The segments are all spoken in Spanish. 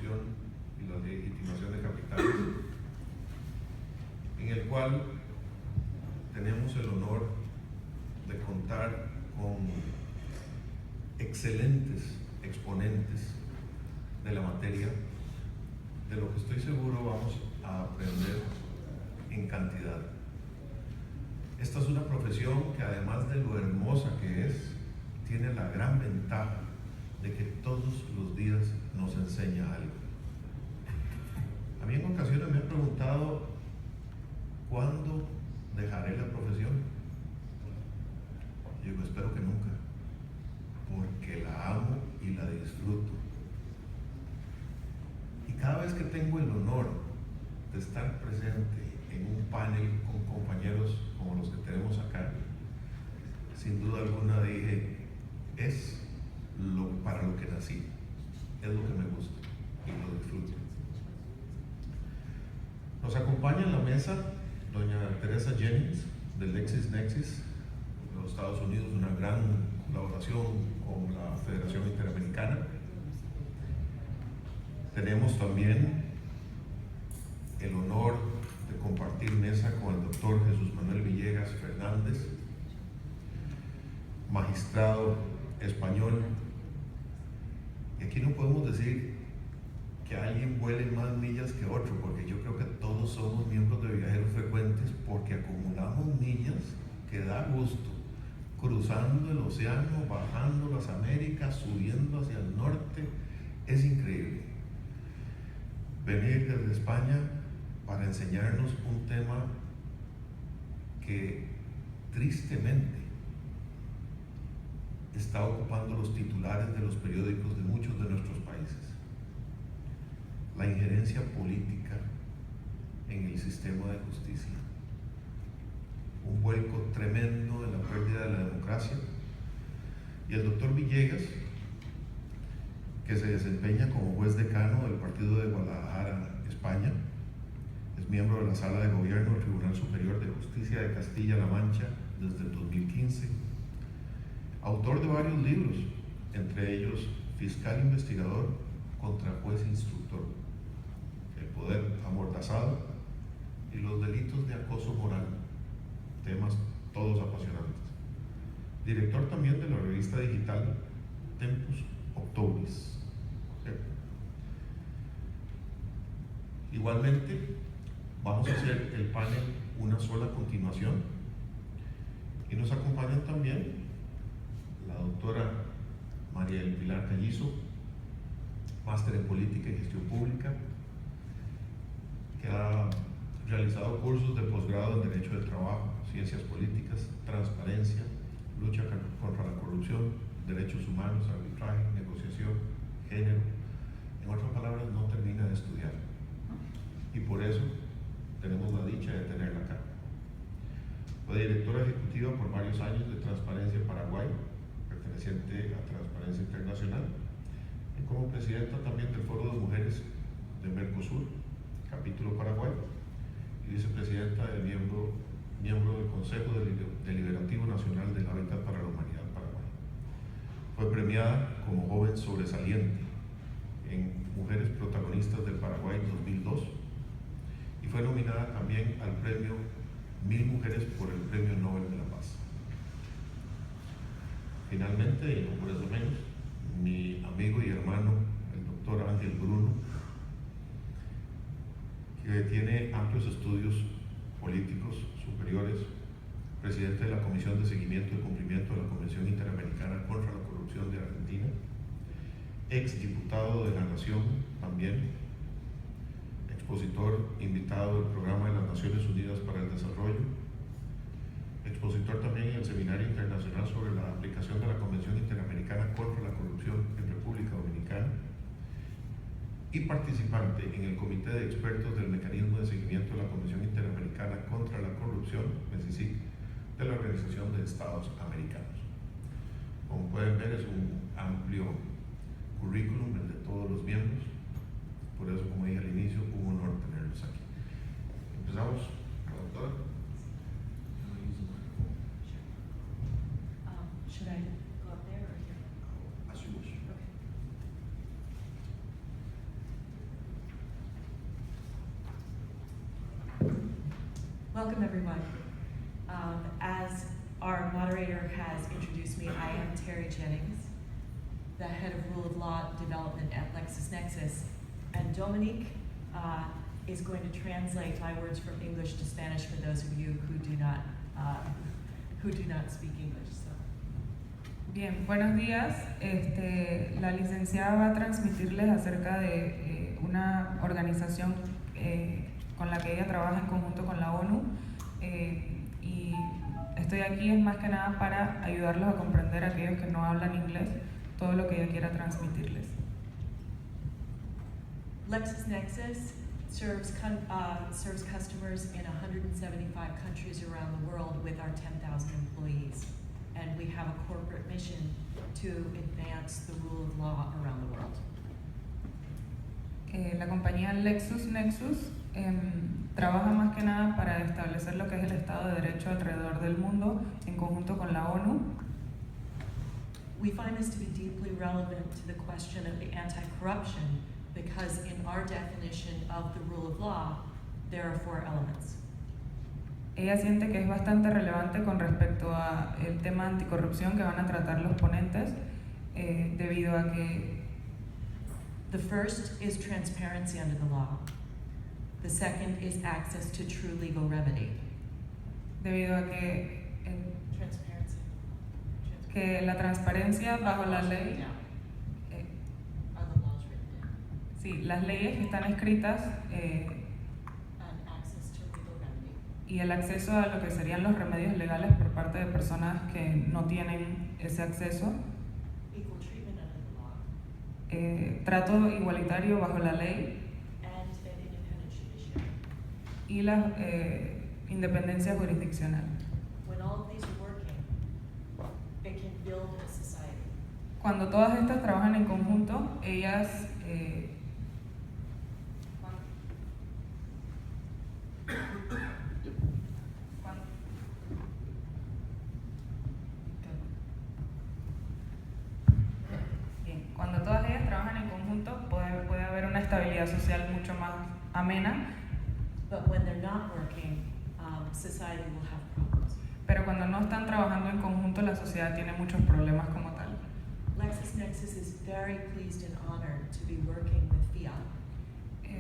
legitimación y la legitimación de capitales, en el cual tenemos el honor de contar con excelentes exponentes de la materia, de lo que estoy seguro vamos a aprender en cantidad. Esta es una profesión que, además de lo hermosa que es, tiene la gran ventaja de que todos los días nos enseña algo. A mí en ocasiones me han preguntado ¿cuándo dejaré la profesión? Yo digo, espero que nunca, porque la amo y la disfruto. Y cada vez que tengo el honor de estar presente en un panel con compañeros como los que tenemos acá, sin duda alguna dije, es para lo que nací, es lo que me gusta y lo disfruto. Nos acompaña en la mesa doña Teresa Jennings de LexisNexis de los Estados Unidos, una gran colaboración con la Federación Interamericana. Tenemos también el honor de compartir mesa con el doctor Jesús Manuel Villegas Fernández, magistrado español. Y aquí no podemos decir que alguien vuele más millas que otro, porque yo creo que todos somos miembros de Viajeros Frecuentes, porque acumulamos millas que da gusto, cruzando el océano, bajando las Américas, subiendo hacia el norte. Es increíble venir desde España para enseñarnos un tema que tristemente está ocupando los titulares de los periódicos de muchos de nuestros países: la injerencia política en el sistema de justicia. Un vuelco tremendo en la pérdida de la democracia. Y el doctor Villegas, que se desempeña como juez decano del Partido de Guadalajara, España, es miembro de la Sala de Gobierno del Tribunal Superior de Justicia de Castilla-La Mancha desde el 2015, autor de varios libros, entre ellos Fiscal Investigador contra Juez Instructor, El Poder Amordazado y los delitos de acoso moral, temas todos apasionantes. Director también de la revista digital Tempus Octobris. Igualmente, vamos a hacer el panel una sola continuación y nos acompañan también la doctora María del Pilar Callizo, máster en Política y Gestión Pública, que ha realizado cursos de posgrado en Derecho del Trabajo, Ciencias Políticas, Transparencia, Lucha contra la Corrupción, Derechos Humanos, Arbitraje, Negociación, Género. En otras palabras, no termina de estudiar. Y por eso tenemos la dicha de tenerla acá. Fue directora ejecutiva por varios años de Transparencia Paraguay, perteneciente a Transparencia Internacional, y como presidenta también del Foro de Mujeres de Mercosur, capítulo Paraguay, y vicepresidenta del miembro del Consejo Deliberativo Nacional del Hábitat para la Humanidad Paraguay. Fue premiada como joven sobresaliente en Mujeres Protagonistas del Paraguay 2002 y fue nominada también al premio 1000 Mujeres por el Premio Nobel de la Paz. Finalmente, y no por eso menos, mi amigo y hermano, el doctor Ángel Bruno, que tiene amplios estudios políticos superiores, presidente de la Comisión de Seguimiento y Cumplimiento de la Convención Interamericana contra la Corrupción de Argentina, ex diputado de la Nación también, expositor invitado del Programa de las Naciones Unidas para el Desarrollo, expositor también en el Seminario Internacional sobre la aplicación de la Convención Interamericana contra la Corrupción en República Dominicana, y participante en el Comité de Expertos del Mecanismo de Seguimiento de la Convención Interamericana contra la Corrupción, MESICIC, de la Organización de Estados Americanos. Como pueden ver, es un amplio currículum el de todos los miembros, por eso, como dije al inicio, un honor tenerlos aquí. Empezamos, doctora. Should I go up there or here? As you wish. Okay. Welcome, everyone. As our moderator has introduced me, I am Terry Jennings, the head of Rule of Law Development at LexisNexis, and Dominique is going to translate my words from English to Spanish for those of you who do not speak English. So. Bien, buenos días. La licenciada va a transmitirles acerca de una organización con la que ella trabaja en conjunto con la ONU y estoy aquí es más que nada para ayudarlos a comprender a aquellos que no hablan inglés todo lo que ella quiera transmitirles. LexisNexis serves customers in 175 countries around the world with our 10,000 employees. And we have a corporate mission to advance the rule of law around the world. La compañía LexisNexis trabaja más que nada para establecer lo que es el Estado de Derecho alrededor del mundo en conjunto con la ONU. We find this to be deeply relevant to the question of anti-corruption because in our definition of the rule of law, there are 4 elements. Ella siente que es bastante relevante con respecto a el tema anticorrupción que van a tratar los ponentes debido a que the first is transparency under the law. The second is access to true legal remedy. Debido a que la transparencia bajo la ley, sí, las leyes que están escritas y el acceso a lo que serían los remedios legales por parte de personas que no tienen ese acceso, trato igualitario bajo la ley y la independencia jurisdiccional. Cuando todas estas trabajan en conjunto, ellas cuando todas ellas trabajan en conjunto puede haber una estabilidad social mucho más amena. But when they're not working, society will have problems. Pero cuando no están trabajando en conjunto, la sociedad tiene muchos problemas como tal. LexisNexis is very pleased and honored to be working with FIA.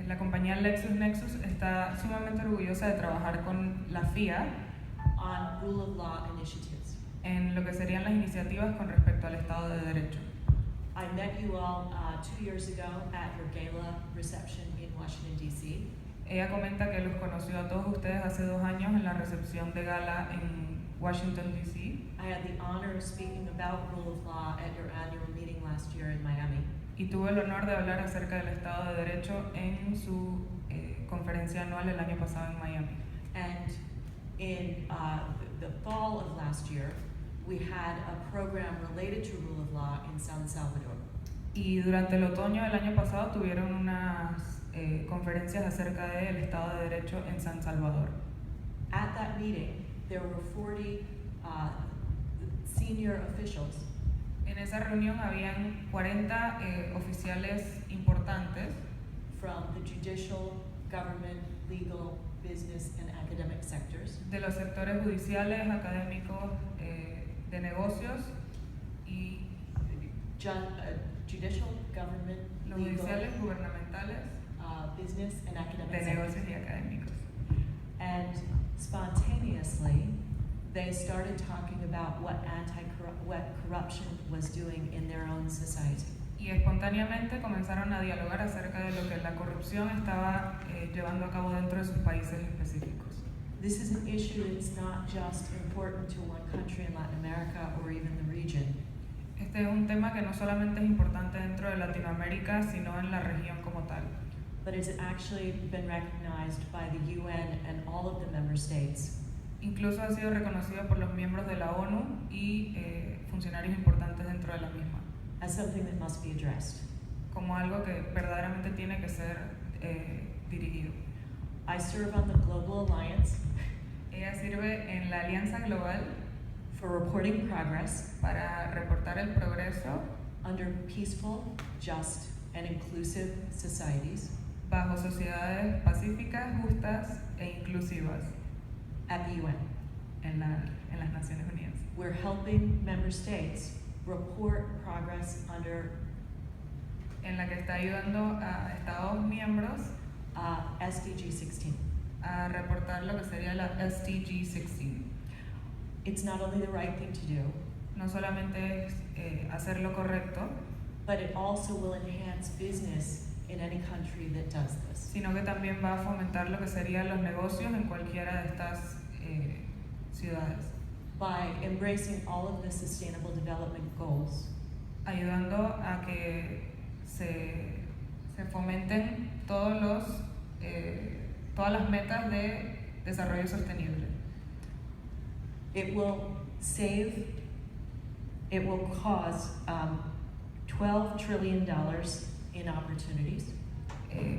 La compañía LexisNexis está sumamente orgullosa de trabajar con la FIA on rule of law initiatives. En lo que serían las iniciativas con respecto al Estado de Derecho. I met you all 2 years ago at your gala reception in Washington, D.C. Ella comenta que los conoció a todos ustedes hace 2 años en la recepción de gala en Washington, D.C. I had the honor of speaking about rule of law at your annual meeting last year in Miami. Y tuve el honor de hablar acerca del Estado de Derecho en su conferencia anual el año pasado en Miami. And in the fall of last year, we had a program related to rule of law in San Salvador. Y durante el otoño del año pasado tuvieron unas conferencias acerca del Estado de Derecho en San Salvador. At that meeting, there were 40 senior officials. En esa reunión habían 40 oficiales importantes from the judicial, government, legal, business, and academic sectors. De los sectores judiciales, académicos, de negocios y judicial, government, los legal, judiciales, gubernamentales, business, and academic de negocios y académicos. And spontaneously, they started talking about what corruption was doing in their own society. Y espontáneamente comenzaron a dialogar acerca de lo que la corrupción estaba llevando a cabo dentro de sus países específicos. This is an issue that's not just important to one country in Latin America or even the region. Este es un tema que no solamente es importante dentro de Latinoamérica, sino en la región como tal. But it's actually been recognized by the UN and all of the member states. Incluso ha sido reconocido por los miembros de la ONU y funcionarios importantes dentro de la misma. As something that must be addressed. Como algo que verdaderamente tiene que ser dirigido. I serve on the Global Alliance. Ella sirve en la Alianza Global for reporting progress para reportar el progreso under peaceful, just, and inclusive societies bajo sociedades pacíficas, justas e inclusivas. at the UN. en las Naciones Unidas. We're helping member states report progress under En la que está ayudando a Estados miembros SDG 16. a reportar lo que sería la SDG 16. It's not only the right thing to do, No solamente es hacer lo correcto, but it also will enhance business in any country that does this. sino que también va a fomentar lo que serían los negocios en cualquiera de estas ciudades, By embracing all of the sustainable development goals, ayudando a que se fomenten todas las metas de desarrollo sostenible. it will cause $12 trillion in opportunities.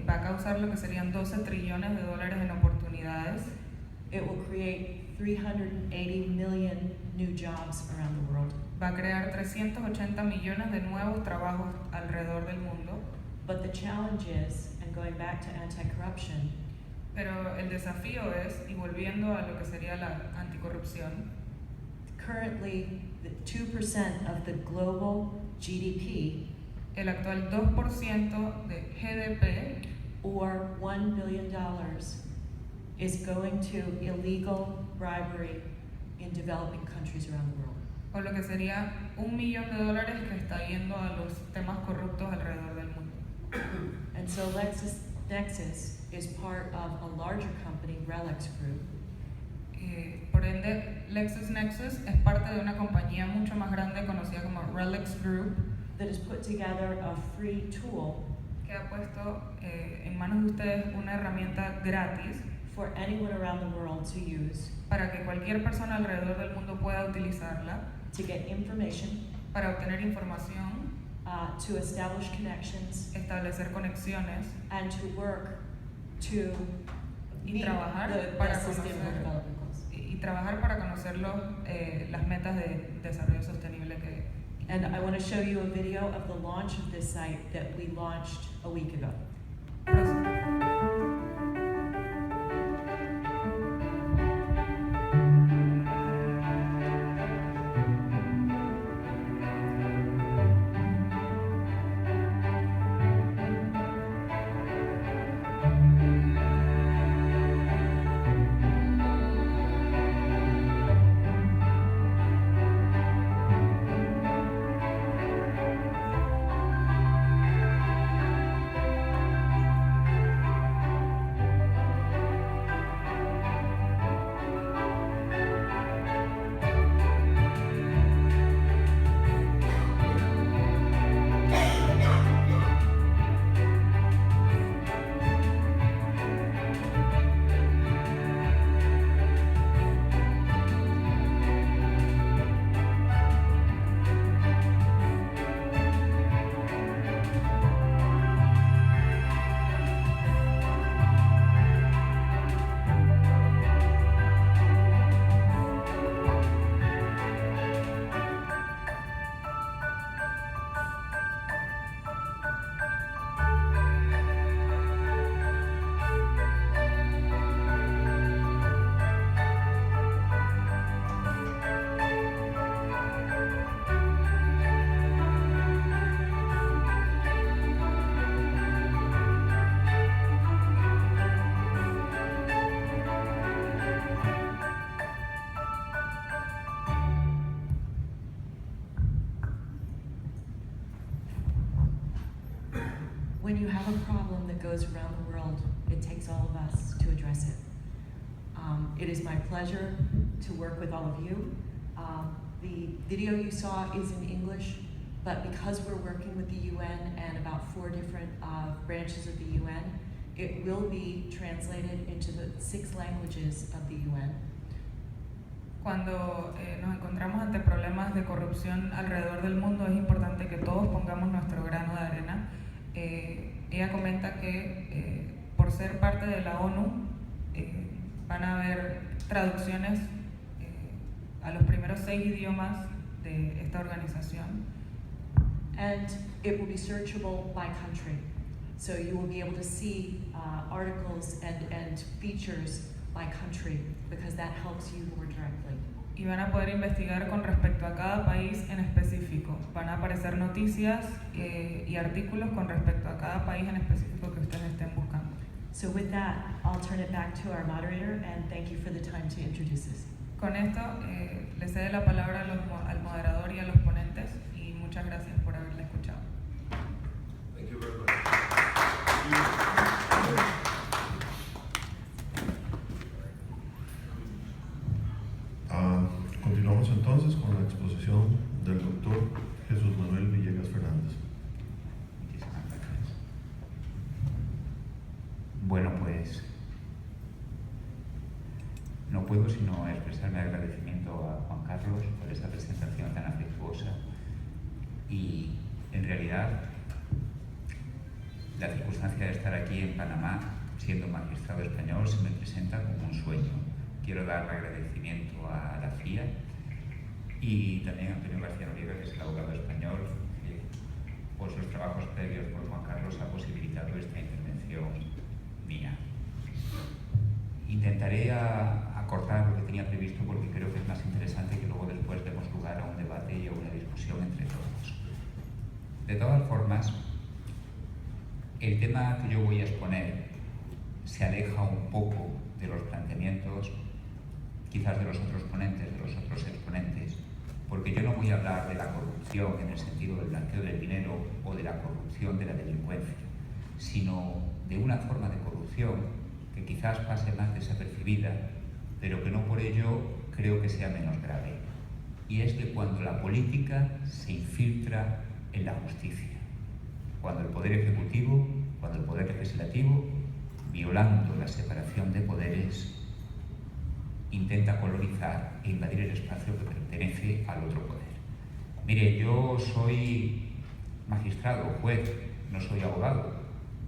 Va a causar lo que serían 12 trillones de dólares en oportunidades. It will create 380 million new jobs around the world. Va a crear 380 millones de nuevos trabajos alrededor del mundo. But the challenge is, and going back to anti-corruption, Pero el desafío es, y volviendo a lo que sería la anticorrupción, currently the 2% of the global GDP, el actual 2% de GDP, or $1 billion, is going to illegal bribery in developing countries around the world. o lo que sería $1 millón de dólares que está yendo a los temas corruptos alrededor del mundo. And so LexisNexis is part of a larger company, RELX Group, Por ende, LexisNexis es parte de una compañía mucho más grande conocida como RELX Group, that has put together a free tool que ha puesto en manos de ustedes una herramienta gratis for anyone around the world to use para que cualquier persona alrededor del mundo pueda utilizarla to get information, para obtener información, to establish connections, establecer conexiones and to work to y meet trabajar the para sustainable conocer development goals. y trabajar para conocer las metas de desarrollo sostenible que And I want to show you a video of the launch of this site that we launched a week ago. When you have a problem that goes around the world, it takes all of us to address it. It is my pleasure to work with all of you. The video you saw is in English, but because we're working with the UN and about 4 different branches of the UN, it will be translated into the 6 languages of the UN. Cuando nos encontramos ante problemas de corrupción alrededor del mundo, es importante que todos pongamos nuestro grano de arena. Ella comenta que por ser parte de la ONU van a haber traducciones a los primeros 6 idiomas de esta organización. And it will be searchable by country. So you will be able to see articles and features by country, because that helps you more directly. Y van a poder investigar con respecto a cada país en específico. Van a aparecer noticias y artículos con respecto a cada país en específico que ustedes estén buscando. So with that, I'll turn it back to our moderator, and thank you for the time to introduce this. Con esto, le cede la palabra al moderador y a los ponentes, y muchas gracias por haberla escuchado. Thank you very much. Continuamos entonces con la exposición del doctor Jesús Manuel Villegas Fernández. Muchísimas gracias. Bueno, pues no puedo sino expresar mi agradecimiento a Juan Carlos por esa presentación tan afectuosa, y en realidad la circunstancia de estar aquí en Panamá siendo magistrado español se me presenta como un sueño. Quiero dar agradecimiento a la FIA y también a Antonio García Noriega, que es el abogado español, que por sus trabajos previos por Juan Carlos ha posibilitado esta intervención mía. Intentaré acortar lo que tenía previsto, porque creo que es más interesante que luego después demos lugar a un debate y a una discusión entre todos. De todas formas, el tema que yo voy a exponer se aleja un poco de los planteamientos quizás de los otros ponentes, de los otros exponentes, porque yo no voy a hablar de la corrupción en el sentido del blanqueo del dinero o de la corrupción de la delincuencia, sino de una forma de corrupción que quizás pase más desapercibida, pero que no por ello creo que sea menos grave. Y es de cuando la política se infiltra en la justicia, cuando el Poder Ejecutivo, cuando el Poder Legislativo, violando la separación de poderes, intenta colonizar e invadir el espacio que pertenece al otro poder. Mire, yo soy magistrado, juez, no soy abogado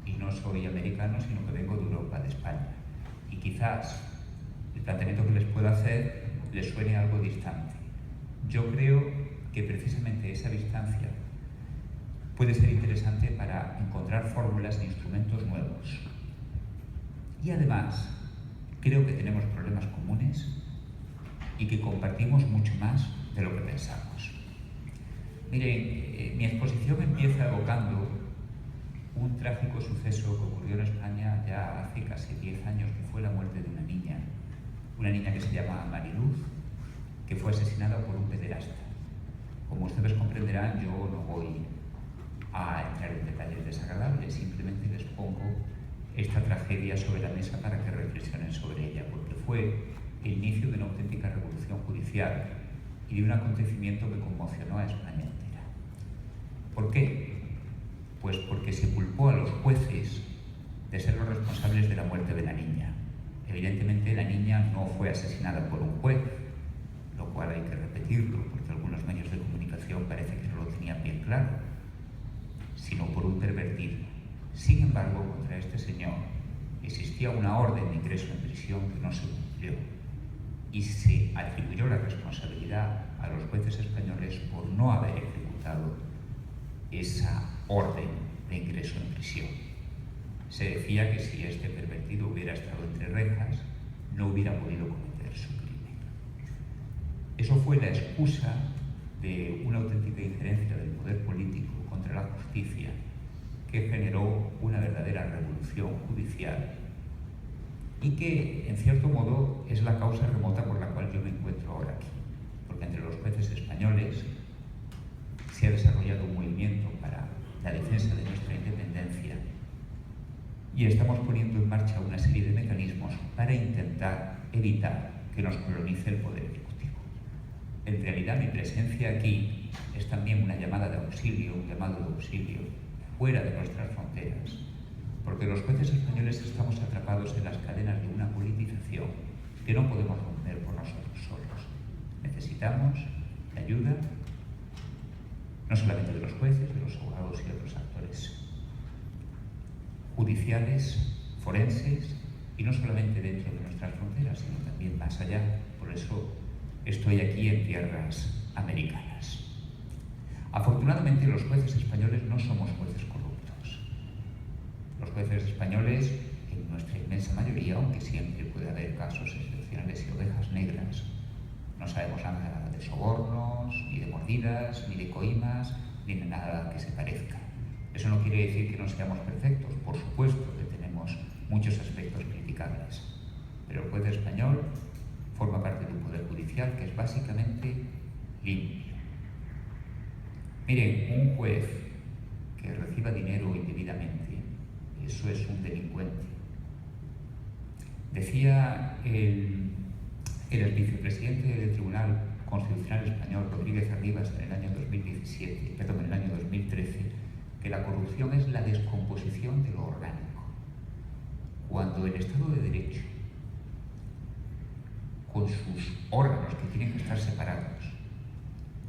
y no soy americano, sino que vengo de Europa, de España. Y quizás el planteamiento que les puedo hacer les suene algo distante. Yo creo que precisamente esa distancia puede ser interesante para encontrar fórmulas e instrumentos nuevos. Y además, creo que tenemos problemas comunes y que compartimos mucho más de lo que pensamos. Miren, mi exposición empieza evocando un trágico suceso que ocurrió en España ya hace casi 10 años, que fue la muerte de una niña que se llama Mariluz, que fue asesinada por un pederasta. Como ustedes comprenderán, yo no voy a entrar en detalles desagradables, simplemente les pongo esta tragedia sobre la mesa para que reflexionen sobre ella, porque fue el inicio de una auténtica revolución judicial y de un acontecimiento que conmocionó a España entera. ¿Por qué? Pues porque se culpó a los jueces de ser los responsables de la muerte de la niña. Evidentemente la niña no fue asesinada por un juez, lo cual hay que repetirlo, porque algunos medios de comunicación parece que no lo tenían bien claro, sino por un pervertido. Sin embargo, contra este señor existía una orden de ingreso en prisión que no se cumplió, y se atribuyó la responsabilidad a los jueces españoles por no haber ejecutado esa orden de ingreso en prisión. Se decía que si este pervertido hubiera estado entre rejas, no hubiera podido cometer su crimen. Eso fue la excusa de una auténtica injerencia del poder político contra la justicia, que generó una verdadera revolución judicial y que, en cierto modo, es la causa remota por la cual yo me encuentro ahora aquí. Porque entre los jueces españoles se ha desarrollado un movimiento para la defensa de nuestra independencia y estamos poniendo en marcha una serie de mecanismos para intentar evitar que nos colonice el Poder Ejecutivo. En realidad, mi presencia aquí es también una llamada de auxilio, un llamado de auxilio fuera de nuestras fronteras, porque los jueces españoles estamos atrapados en las cadenas de una politización que no podemos romper por nosotros solos. Necesitamos la ayuda no solamente de los jueces, de los abogados y otros actores judiciales, forenses, y no solamente dentro de nuestras fronteras, sino también más allá. Por eso estoy aquí en tierras americanas. Afortunadamente, los jueces españoles no somos jueces corruptos. Los jueces españoles en nuestra inmensa mayoría, aunque siempre puede haber casos excepcionales y ovejas negras, no sabemos nada de sobornos, ni de mordidas, ni de coimas, ni de nada que se parezca. Eso no quiere decir que no seamos perfectos, por supuesto que tenemos muchos aspectos criticables, pero el juez español forma parte de un poder judicial que es básicamente limpio. Miren, un juez que reciba dinero indebidamente, eso es un delincuente. Decía el vicepresidente del Tribunal Constitucional Español, Rodríguez Arribas, en el año 2013, que la corrupción es la descomposición de lo orgánico. Cuando el Estado de Derecho, con sus órganos que tienen que estar separados,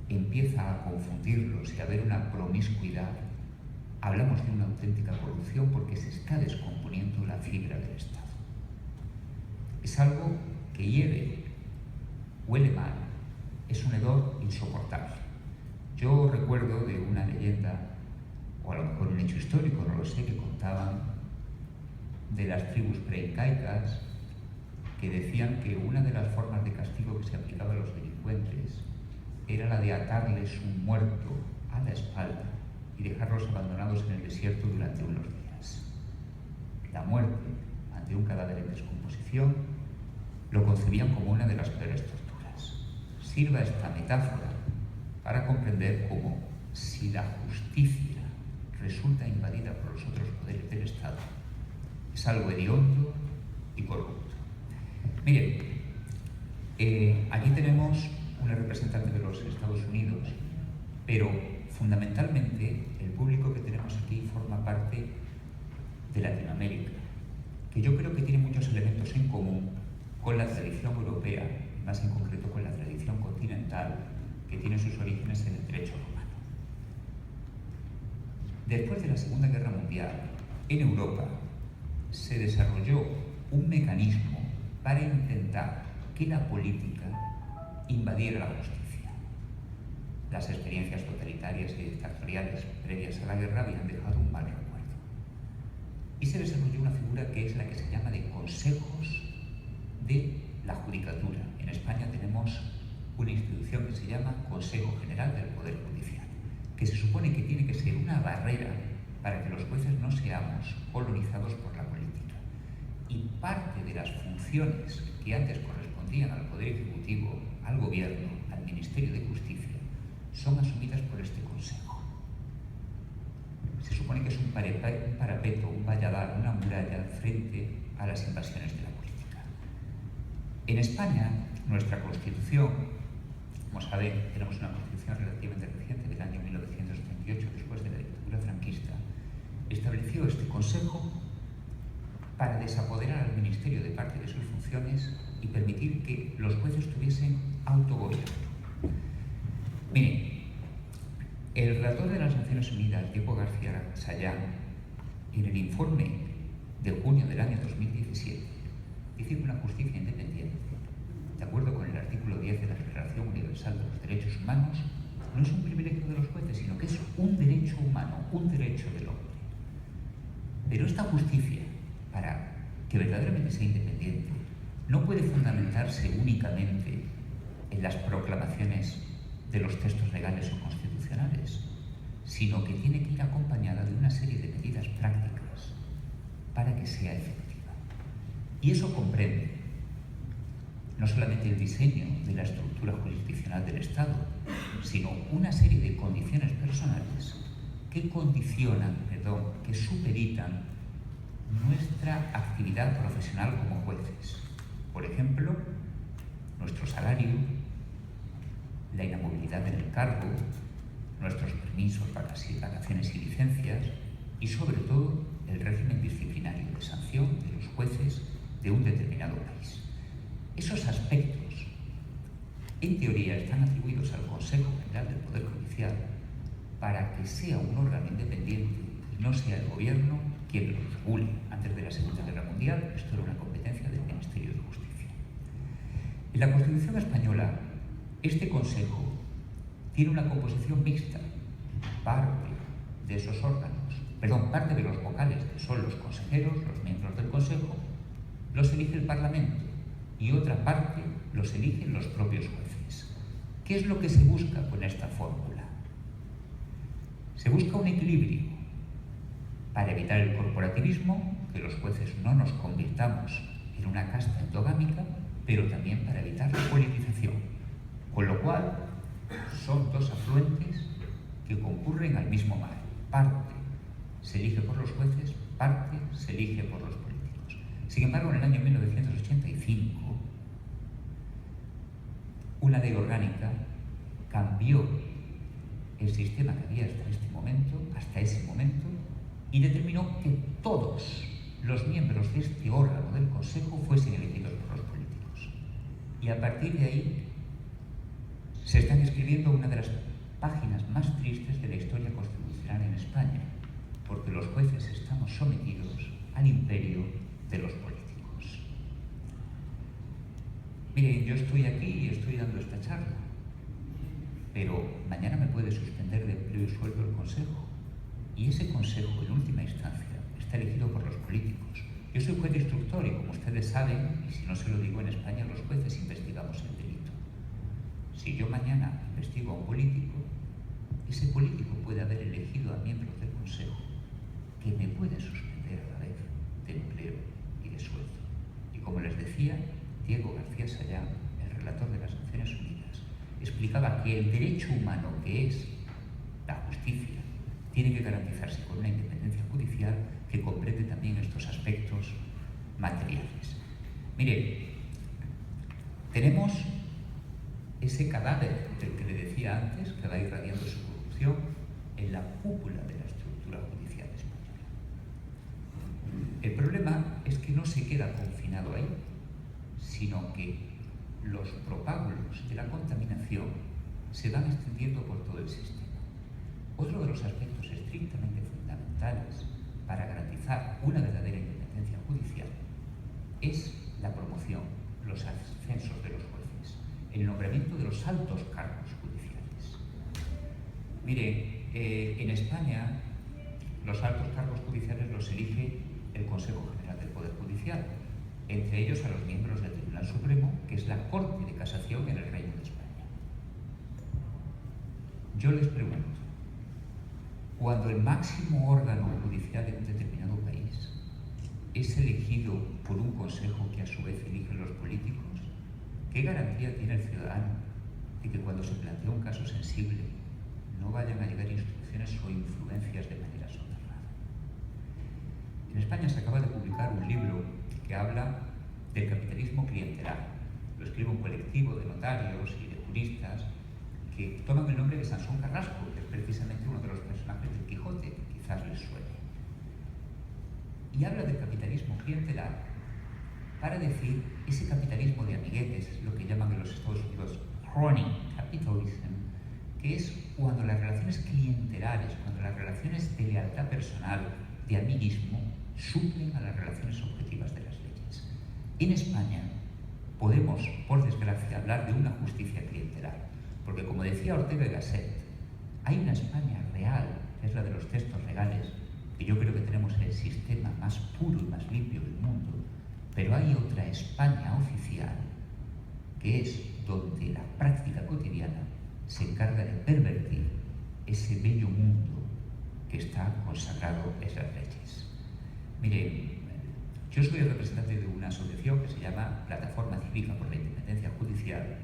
empieza a confundirlos y a haber una promiscuidad, hablamos de una auténtica corrupción porque se está descomponiendo la fibra del Estado. Es algo que hiere, huele mal, es un hedor insoportable. Yo recuerdo de una leyenda, o a lo mejor un hecho histórico, no lo sé, que contaban de las tribus preincaicas que decían que una de las formas de castigo que se aplicaba a los delincuentes era la de atarles un muerto a la espalda y dejarlos abandonados en el desierto durante unos días. La muerte ante un cadáver en descomposición lo concebían como una de las peores torturas. Sirva esta metáfora para comprender cómo, si la justicia resulta invadida por los otros poderes del Estado, es algo hediondo y corrupto. Miren, aquí tenemos una representante de los Estados Unidos, pero fundamentalmente el público que tenemos aquí forma parte de Latinoamérica, que yo creo que tiene muchos elementos en común con la tradición europea, y más en concreto con la tradición continental, que tiene sus orígenes en el derecho romano. Después de la Segunda Guerra Mundial, en Europa se desarrolló un mecanismo para intentar que la política invadiera la justicia. Las experiencias totalitarias y dictatoriales previas a la guerra habían dejado un mal recuerdo. Y se desarrolló una figura que es la que se llama de consejos de la judicatura. En España tenemos una institución que se llama Consejo General del Poder Judicial, que se supone que tiene que ser una barrera para que los jueces no seamos colonizados por la política. Y parte de las funciones que antes correspondían al Poder Ejecutivo, al Gobierno, al Ministerio de Justicia, son asumidas por este Consejo. Se supone que es un parapeto, un valladar, una muralla frente a las invasiones de la política. En España, nuestra Constitución, como saben, tenemos una Constitución relativamente reciente del año 1978, después de la dictadura franquista, estableció este Consejo para desapoderar al Ministerio de parte de sus funciones y permitir que los jueces tuviesen autogobierno. Miren, el relator de las Naciones Unidas, Diego García Sayán, en el informe de junio del año 2017, dice que una justicia independiente, de acuerdo con el artículo 10 de la Declaración Universal de los Derechos Humanos, no es un privilegio de los jueces, sino que es un derecho humano, un derecho del hombre. Pero esta justicia, para que verdaderamente sea independiente, no puede fundamentarse únicamente en las proclamaciones de los textos legales o constitucionales, sino que tiene que ir acompañada de una serie de medidas prácticas para que sea efectiva. Y eso comprende no solamente el diseño de la estructura jurisdiccional del Estado, sino una serie de condiciones personales que que supeditan nuestra actividad profesional como jueces. Por ejemplo, nuestro salario, la inamovilidad en el cargo, nuestros permisos, vacaciones y licencias, y sobre todo el régimen disciplinario de sanción de los jueces de un determinado país. Esos aspectos, en teoría, están atribuidos al Consejo General del Poder Judicial para que sea un órgano independiente y no sea el Gobierno quien lo regule. Antes de la Segunda Guerra Mundial, esto era una competencia del Ministerio de Justicia. En la Constitución española, este Consejo tiene una composición mixta, parte de esos órganos, parte de los vocales, que son los consejeros, los miembros del Consejo, los elige el Parlamento y otra parte los eligen los propios jueces. ¿Qué es lo que se busca con esta fórmula? Se busca un equilibrio para evitar el corporativismo, que los jueces no nos convirtamos en una casta endogámica, pero también para evitar la politización. Con lo cual, son dos afluentes que concurren al mismo mal. Parte se elige por los jueces, parte se elige por los políticos. Sin embargo, en el año 1985, una ley orgánica cambió el sistema que había hasta ese momento, y determinó que todos los miembros de este órgano del Consejo fuesen elegidos por los políticos. Y a partir de ahí se están escribiendo una de las páginas más tristes de la historia constitucional en España, porque los jueces estamos sometidos al imperio de los políticos. Miren, yo estoy aquí y estoy dando esta charla, pero mañana me puede suspender de empleo y sueldo el Consejo, y ese Consejo, en última instancia, está elegido por los políticos. Yo soy juez instructor y, como ustedes saben, y si no se lo digo, en España los jueces investigamos el delito. Si yo mañana investigo a un político, ese político puede haber elegido a miembros del Consejo que me pueden suspender a la vez de empleo y de sueldo. Y como les decía, Diego García Sayán, el relator de las Naciones Unidas, explicaba que el derecho humano, que es la justicia, tiene que garantizarse con una independencia judicial que comprende también estos aspectos materiales. Miren, tenemos ese cadáver del que le decía antes, que va irradiando su corrupción en la cúpula de la estructura judicial española. El problema es que no se queda confinado ahí, sino que los propágulos de la contaminación se van extendiendo por todo el sistema. Otro de los aspectos estrictamente fundamentales para garantizar una verdadera independencia judicial es la promoción, los ascensos de los jueces, el nombramiento de los altos cargos judiciales. Mire, en España los altos cargos judiciales los elige el Consejo General del Poder Judicial, entre ellos a los miembros del Tribunal Supremo, que es la Corte de Casación en el Reino de España. Yo les pregunto, cuando el máximo órgano judicial de un determinado país es elegido por un consejo que a su vez eligen los políticos, ¿qué garantía tiene el ciudadano de que cuando se plantea un caso sensible no vayan a llegar instrucciones o influencias de manera soterrada? En España se acaba de publicar un libro que habla del capitalismo clientelar. Lo escribe un colectivo de notarios y de juristas que toman el nombre de Sansón Carrasco, que es precisamente uno de los personajes del Quijote, que quizás les suene. Y habla del capitalismo clientelar para decir ese capitalismo de amiguetes, es lo que llaman en los Estados Unidos crony capitalism, que es cuando las relaciones clientelares, cuando las relaciones de lealtad personal, de amiguismo, suplen a las relaciones objetivas de las leyes. En España podemos, por desgracia, hablar de una justicia clientelar, porque, como decía Ortega y Gasset, hay una España real, que es la de los textos legales, que yo creo que tenemos el sistema más puro y más limpio del mundo, pero hay otra España oficial, que es donde la práctica cotidiana se encarga de pervertir ese bello mundo que está consagrado en esas leyes. Miren, yo soy el representante de una asociación que se llama Plataforma Cívica por la Independencia Judicial,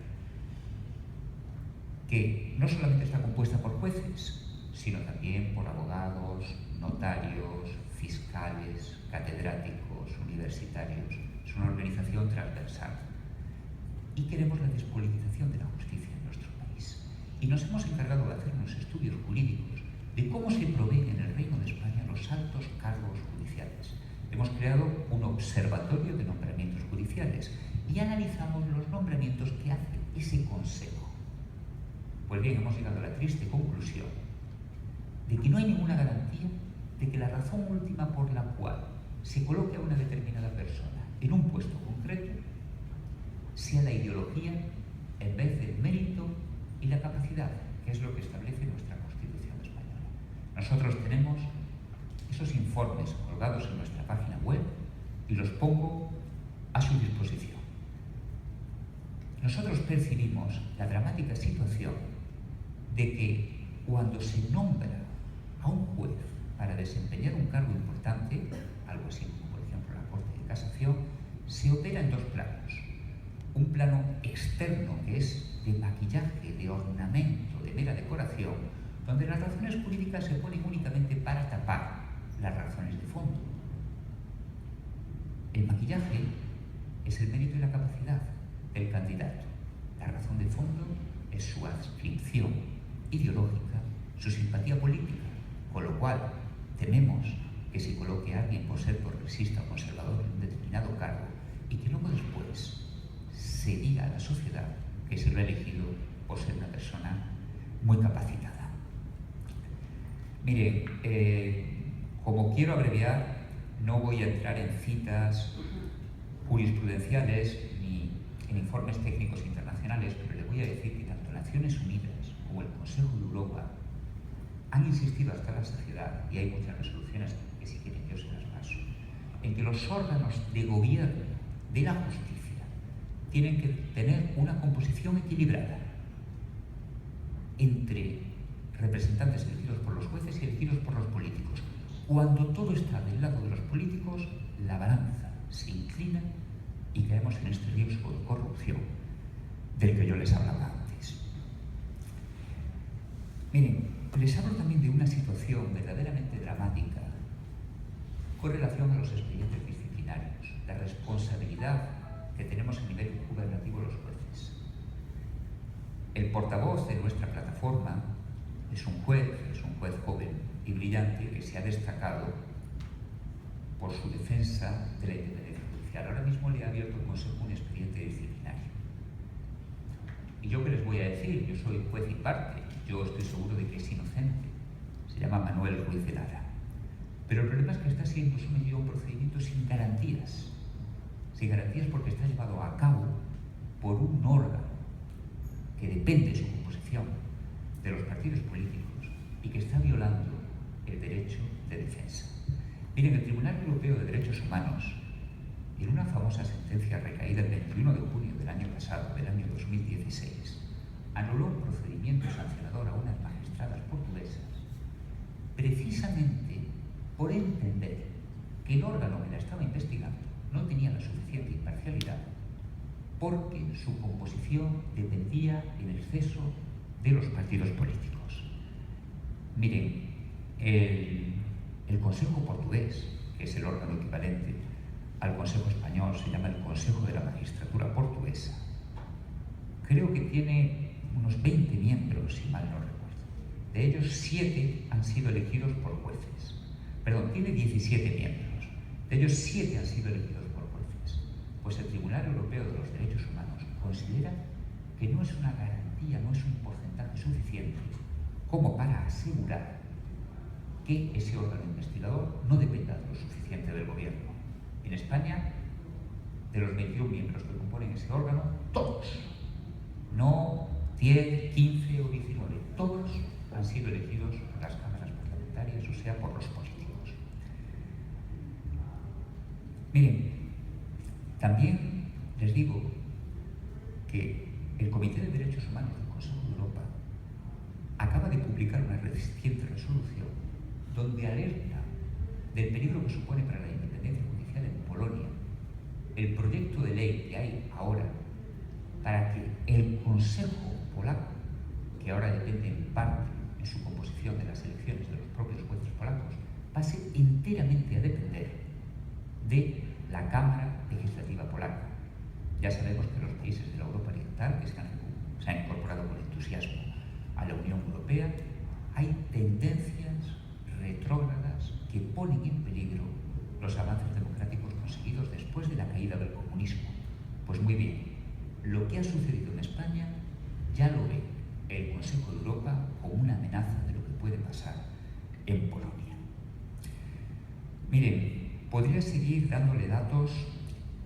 que no solamente está compuesta por jueces, sino también por abogados, notarios, fiscales, catedráticos, universitarios. Es una organización transversal. Y queremos la despolitización de la justicia en nuestro país. Y nos hemos encargado de hacer unos estudios jurídicos de cómo se proveen en el Reino de España los altos cargos judiciales. Hemos creado un observatorio de nombramientos judiciales y analizamos los nombramientos que hace ese consejo. Pues bien, hemos llegado a la triste conclusión de que no hay ninguna garantía de que la razón última por la cual se coloque a una determinada persona en un puesto concreto sea la ideología en vez del mérito y la capacidad, que es lo que establece nuestra Constitución española. nosotros tenemos esos informes colgados en nuestra página web y los pongo a su disposición. Nosotros percibimos la dramática situación de que cuando se nombra a un juez para desempeñar un cargo importante, algo así como por ejemplo la Corte de Casación, se opera en dos planos. Un plano externo que es de maquillaje, de ornamento, de mera decoración, donde las razones jurídicas se ponen únicamente para tapar las razones de fondo. El maquillaje es el mérito y la capacidad del candidato. La razón de fondo es su adscripción ideológica, su simpatía política, con lo cual tememos que se coloque a alguien por ser progresista o conservador en un determinado cargo y que luego después se diga a la sociedad que se lo ha elegido por ser una persona muy capacitada. Mire, como quiero abreviar, no voy a entrar en citas jurisprudenciales ni en informes técnicos internacionales, pero le voy a decir que tanto Naciones Unidas como el Consejo de Europa han insistido hasta la saciedad, y hay muchas resoluciones que si quieren yo se las paso, en que los órganos de gobierno de la justicia tienen que tener una composición equilibrada entre representantes elegidos por los jueces y elegidos por los políticos. Cuando todo está del lado de los políticos, la balanza se inclina y caemos en este riesgo de corrupción del que yo les hablaba antes. Miren, les hablo también de una situación verdaderamente dramática con relación a los expedientes disciplinarios, la responsabilidad que tenemos a nivel gubernativo los jueces. El portavoz de nuestra plataforma es un juez joven y brillante que se ha destacado por su defensa de la independencia judicial. Ahora mismo le ha abierto el Consejo un expediente disciplinario. Y yo qué les voy a decir, yo soy juez y parte, yo estoy seguro de que es inocente. Se llama Manuel Ruiz de Lara. Pero el problema es que está siendo sometido a un procedimiento sin garantías. Sin garantías porque está llevado a cabo por un órgano que depende de su composición de los partidos políticos y que está violando el derecho de defensa. Miren, el Tribunal Europeo de Derechos Humanos, en una famosa sentencia recaída el 21 de junio del año pasado, del año 2016, anuló un procedimiento sancionador a unas magistradas portuguesas precisamente por entender que el órgano que la estaba investigando no tenía la suficiente imparcialidad porque su composición dependía en exceso de los partidos políticos. Miren, el Consejo portugués, que es el órgano equivalente al Consejo español, se llama el Consejo de la Magistratura Portuguesa. Creo que tiene unos 20 miembros, si mal no recuerdo. De ellos, 7 han sido elegidos por jueces. Perdón, tiene 17 miembros. De ellos, 7 han sido elegidos por jueces. Pues el Tribunal Europeo de los Derechos Humanos considera que no es una garantía, no es un porcentaje suficiente como para asegurar que ese órgano investigador no dependa lo suficiente del gobierno. En España, de los 21 miembros que componen ese órgano, todos, no 10, 15 o 19, todos han sido elegidos por las cámaras parlamentarias, o sea, por los políticos. Miren, también les digo que el Comité de Derechos Humanos del Consejo de Europa acaba de publicar una reciente resolución donde alerta del peligro que supone para la independencia judicial en Polonia el proyecto de ley que hay ahora para que el Consejo polaco, que ahora depende en parte en su composición de las elecciones de los propios jueces polacos, pase enteramente a depender de la Cámara Legislativa polaca. Ya sabemos que los países de la Europa Oriental, que se han incorporado con entusiasmo a la Unión Europea, hay tendencias retrógradas que ponen en peligro los avances democráticos conseguidos después de la caída del comunismo. Pues muy bien, lo que ha sucedido en España ya lo ve el Consejo de Europa como una amenaza de lo que puede pasar en Polonia. Miren, podría seguir dándole datos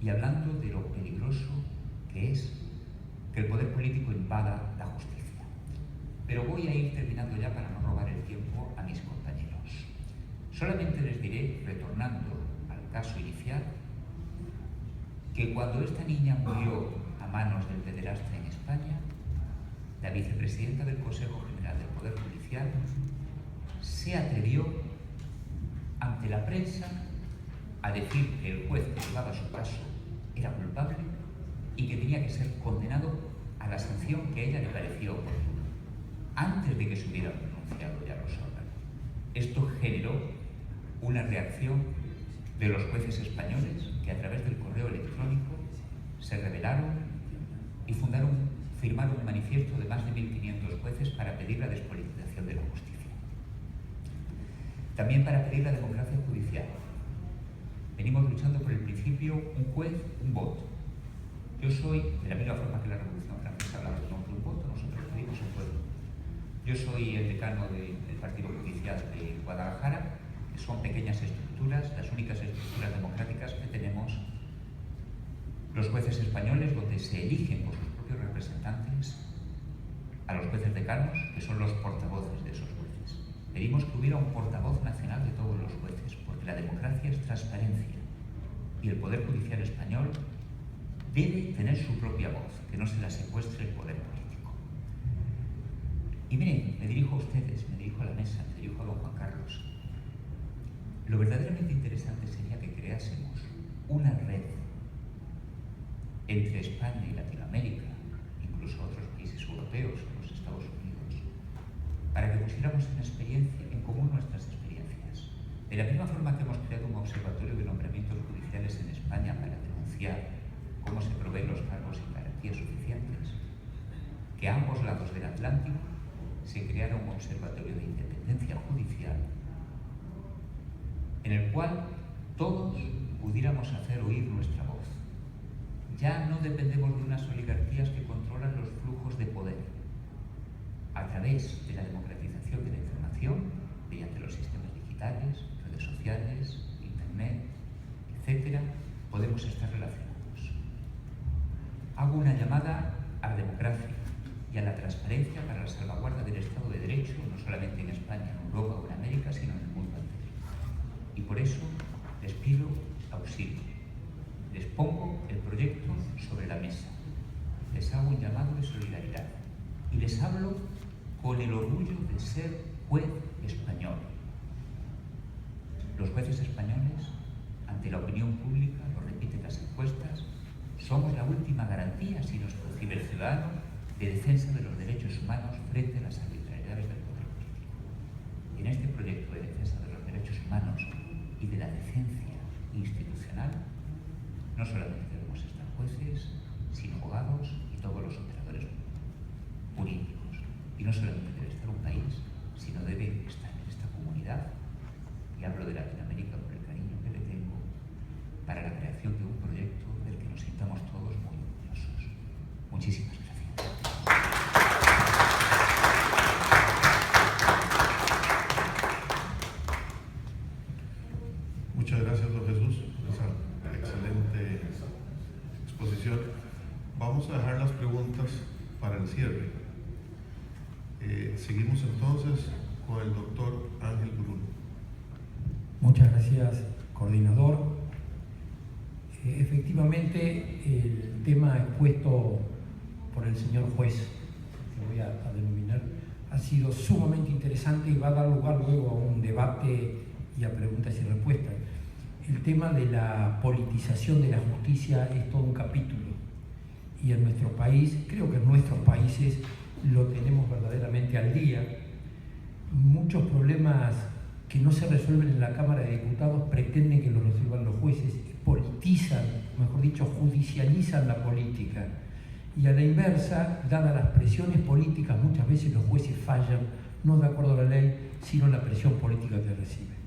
y hablando de lo peligroso que es que el poder político invada la justicia. Pero voy a ir terminando ya para no robar el tiempo a mis compañeros. Solamente les diré, retornando al caso inicial, que cuando esta niña murió a manos del pederasta en España, la vicepresidenta del Consejo General del Poder Judicial se atrevió ante la prensa a decir que el juez que llevaba su caso era culpable y que tenía que ser condenado a la sanción que a ella le parecía oportuna, antes de que se hubieran pronunciado ya los órganos. Esto generó una reacción de los jueces españoles que a través del correo electrónico se rebelaron y firmaron un manifiesto de más de 1.500 jueces para pedir la despolitización de la justicia. También para pedir la democracia judicial. Venimos luchando por el principio un juez, un voto. Yo soy, de la misma forma que la Revolución Francesa hablaba de un voto, nosotros pedimos un pueblo. Yo soy el decano del Partido Judicial de Guadalajara, que son pequeñas estructuras, las únicas estructuras democráticas que tenemos los jueces españoles, donde se eligen por sus propios representantes a los jueces decanos, que son los portavoces de esos jueces. Pedimos que hubiera un portavoz nacional de todos los jueces, porque la democracia es transparencia y el Poder Judicial español debe tener su propia voz, que no se la secuestre el poder político. Y miren, me dirijo a ustedes, me dirijo a la mesa, me dirijo a don Juan Carlos. Lo verdaderamente interesante sería que creásemos una red entre España y Latinoamérica, incluso otros países europeos o los Estados Unidos, para que pusiéramos en común nuestras experiencias. De la misma forma que hemos creado un observatorio de nombramientos judiciales en España para denunciar cómo se proveen los cargos sin garantías suficientes, que a ambos lados del Atlántico se creara un observatorio de independencia judicial en el cual todos pudiéramos hacer oír nuestra voz. Ya no dependemos de unas oligarquías que controlan los flujos de poder. A través de la democratización de la información, mediante los sistemas digitales, redes sociales, internet, etc., podemos estar relacionados. Hago una llamada a la democracia y a la transparencia para la salvaguarda del Estado de Derecho, no solamente en España, en Europa o en América, sino en el mundo entero. Y por eso les pido auxilio. Les pongo el proyecto sobre la mesa. Les hago un llamado de solidaridad. Y les hablo con el orgullo de ser juez español. Los jueces españoles, ante la opinión pública, lo repiten las encuestas, somos la última garantía, si nos percibe el ciudadano, de defensa de los derechos humanos frente a las arbitrariedades del poder político. Y en este proyecto de defensa de los derechos humanos y de la decencia institucional, no solamente debemos estar jueces, sino abogados y todos los operadores jurídicos. Y no solamente debe estar un país, sino debe estar en esta comunidad, y hablo de Latinoamérica por el cariño que le tengo, para la creación de un proyecto del que nos sintamos todos muy orgullosos. Muchísimas gracias. Muchas gracias, don Jesús, por esa excelente exposición. Vamos a dejar las preguntas para el cierre. Seguimos entonces con el doctor Ángel Bruno. Muchas gracias, coordinador. Efectivamente, el tema expuesto por el señor juez, que voy a denominar, ha sido sumamente interesante y va a dar lugar luego a un debate y a preguntas y respuestas. El tema de la politización de la justicia es todo un capítulo, y en nuestro país, creo que en nuestros países lo tenemos verdaderamente al día. Muchos problemas que no se resuelven en la Cámara de Diputados pretenden que los resuelvan los jueces, y politizan, mejor dicho, judicializan la política. Y a la inversa, dadas las presiones políticas, muchas veces los jueces fallan, no de acuerdo a la ley, sino a la presión política que reciben,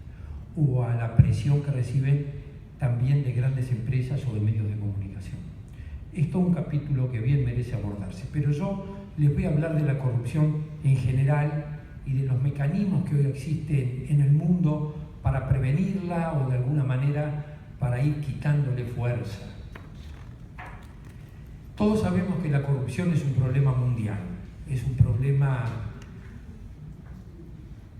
o a la presión que reciben también de grandes empresas o de medios de comunicación. Es todo un capítulo que bien merece abordarse, pero yo les voy a hablar de la corrupción en general y de los mecanismos que hoy existen en el mundo para prevenirla o de alguna manera para ir quitándole fuerza. Todos sabemos que la corrupción es un problema mundial, es un problema